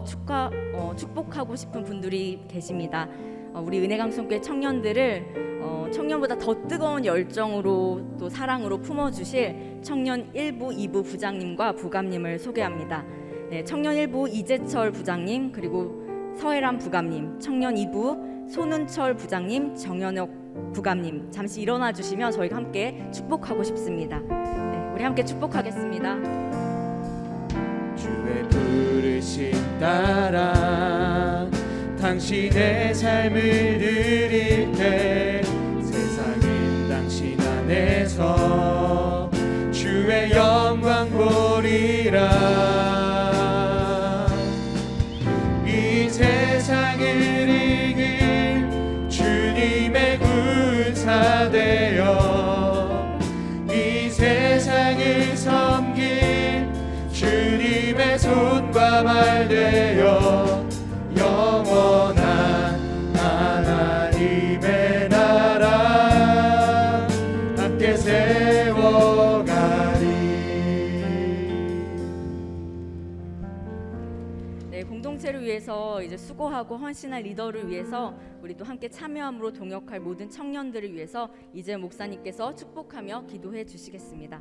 축복하고 싶은 분들이 계십니다. 우리 은혜강성교회 청년들을 청년보다 더 뜨거운 열정으로 또 사랑으로 품어주실 청년 1부, 2부 부장님과 부감님을 소개합니다. 네, 청년 1부 이재철 부장님, 그리고 서혜람 부감님, 청년 2부 손은철 부장님, 정현옥 부감님 잠시 일어나 주시면 저희가 함께 축복하고 싶습니다. 네, 우리 함께 축복하겠습니다. 주의 부르심 따라 당신의 삶을 드릴 때 세상은 당신 안에서 주의 영광 보리라. 이 세상을 이길 주님의 군사 되어 이 세상을 섬길 주님의 손과 발 되어 영원한 하나님의 나라 함께 세워가리. 네, 공동체를 위해서 이제 수고하고 헌신할 리더를 위해서 우리 또 함께 참여함으로 동역할 모든 청년들을 위해서 이재 목사님께서 축복하며 기도해 주시겠습니다.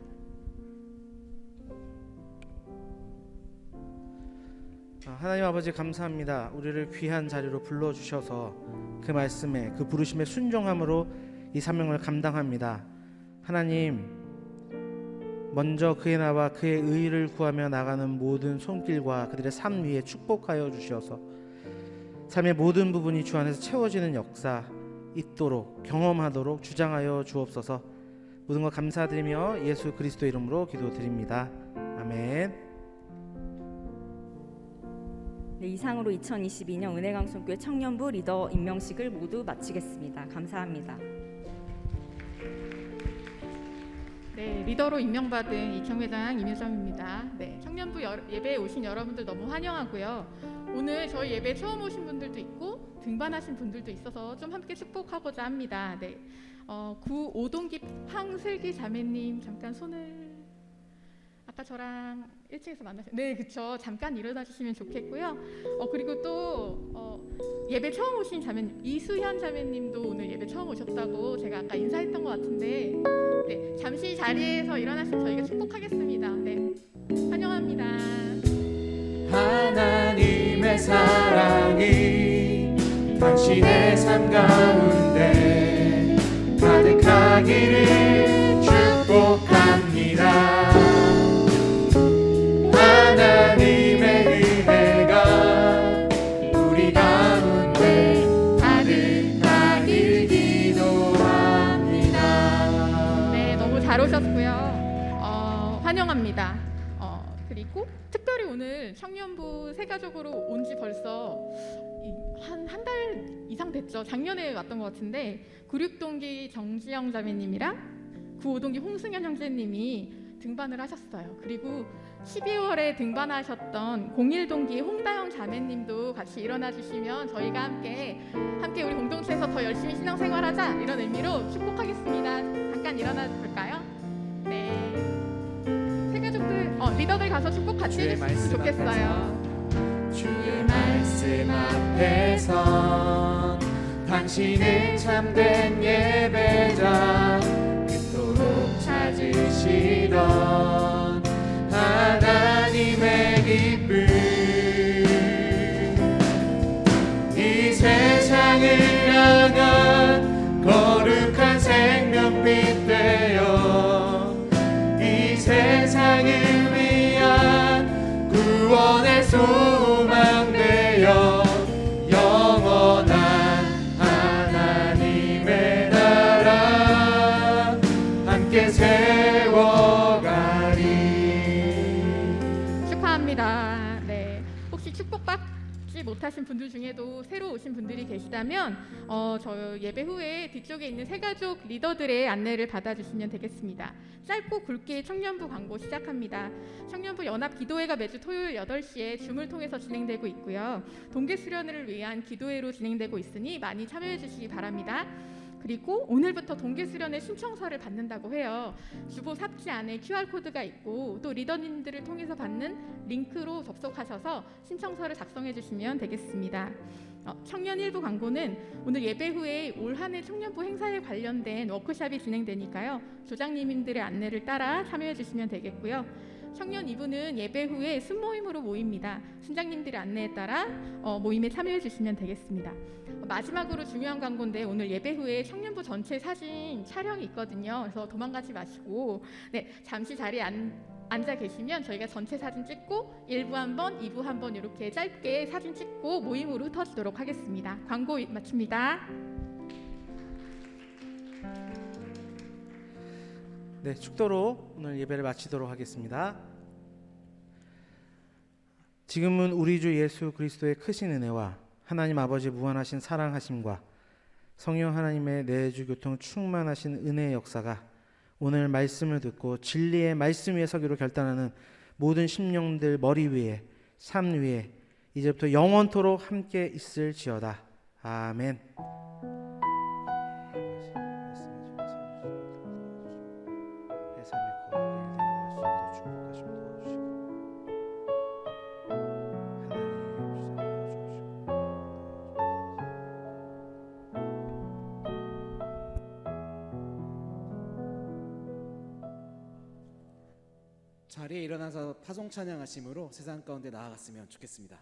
하나님 아버지 감사합니다. 우리를 귀한 자리로 불러주셔서 그 말씀에 그 부르심에 순종함으로 이 사명을 감당합니다. 하나님, 먼저 그의 나와 그의 의를 구하며 나가는 모든 손길과 그들의 삶 위에 축복하여 주셔서 삶의 모든 부분이 주 안에서 채워지는 역사 있도록 경험하도록 주장하여 주옵소서. 모든 것 감사드리며 예수 그리스도 이름으로 기도드립니다. 아멘. 네, 이상으로 2022년 은혜강성교회 청년부 리더 임명식을 모두 마치겠습니다. 감사합니다. 네, 리더로 임명받은 이청회장 임유정입니다. 네, 청년부 예배에 오신 여러분들 너무 환영하고요. 오늘 저희 예배 처음 오신 분들도 있고 등반하신 분들도 있어서 좀 함께 축복하고자 합니다. 네, 구 오동기 황슬기 자매님 잠깐 손을 아까 저랑 1층에서 만나셨. 네, 그쵸. 잠깐 일어나 주시면 좋겠고요. 그리고 또 예배 처음 오신 자매님 이수현 자매님도 오늘 예배 처음 오셨다고 제가 아까 인사했던 것 같은데, 네, 잠시 자리에서 일어나시면 저희가 축복하겠습니다. 네, 환영합니다. 하나님의 사랑이 당신의 삶 가운데 가득하기를 축복합니다. 하나님의 은혜가 우리 가운데 가득하길 기도합니다. 네, 너무 잘 오셨고요. 환영합니다. 그리고 특별히 오늘 청년부 새가족으로 온 지 벌써 한 달 이상 됐죠. 작년에 왔던 것 같은데 96동기 정지영 자매님이랑 95동기 홍승현 형제님이 등반을 하셨어요. 그리고 12월에 등반하셨던 01동기 홍다영 자매님도 같이 일어나 주시면 저희가 함께 우리 공동체에서 더 열심히 신앙생활하자 이런 의미로 축복하겠습니다. 잠깐 일어나 볼까요? 네, 새가족들 리더들 가서 축복 같이 해주시면 좋겠어요. 주의 말씀 앞에서 당신은 참된 예배자, 그토록 찾으시던 하나님의 기쁨, 이 세상 구원의 소망 되어 영원한 하나님의 나라 함께 세워가리. 축하합니다. 네, 혹시 축복받지 못하신 분들 중에도 새로 오신 분들이 계시다면 저 예배 후에 뒤쪽에 있는 새가족 리더들의 안내를 받아주시면 되겠습니다. 짧고 굵게 청년부 광고 시작합니다. 청년부 연합 기도회가 매주 토요일 8시에 줌을 통해서 진행되고 있고요. 동계 수련을 위한 기도회로 진행되고 있으니 많이 참여해 주시기 바랍니다. 그리고 오늘부터 동계 수련의 신청서를 받는다고 해요. 주보 삽지 안에 QR코드가 있고 또 리더님들을 통해서 받는 링크로 접속하셔서 신청서를 작성해 주시면 되겠습니다. 청년 일부 광고는 오늘 예배 후에 올 한 해 청년부 행사에 관련된 워크숍이 진행되니까요. 조장님들의 안내를 따라 참여해 주시면 되겠고요. 청년 2부는 예배 후에 순모임으로 모입니다. 순장님들의 안내에 따라 모임에 참여해 주시면 되겠습니다. 마지막으로 중요한 광고인데 오늘 예배 후에 청년부 전체 사진 촬영이 있거든요. 그래서 도망가지 마시고 잠시 자리에 앉아 계시면 저희가 전체 사진 찍고 1부 한번, 2부 한번 이렇게 짧게 사진 찍고 모임으로 흩어지도록 하겠습니다. 광고 마칩니다. 네, 축도로 오늘 예배를 마치도록 하겠습니다. 지금은 우리 주 예수 그리스도의 크신 은혜와 하나님 아버지 무한하신 사랑하심과 성령 하나님의 내주 교통 충만하신 은혜의 역사가 오늘 말씀을 듣고 진리의 말씀 위에 서기로 결단하는 모든 심령들 머리 위에 삶 위에 이제부터 영원토록 함께 있을지어다. 아멘. 자리에 일어나서 파송 찬양하심으로 세상 가운데 나아갔으면 좋겠습니다.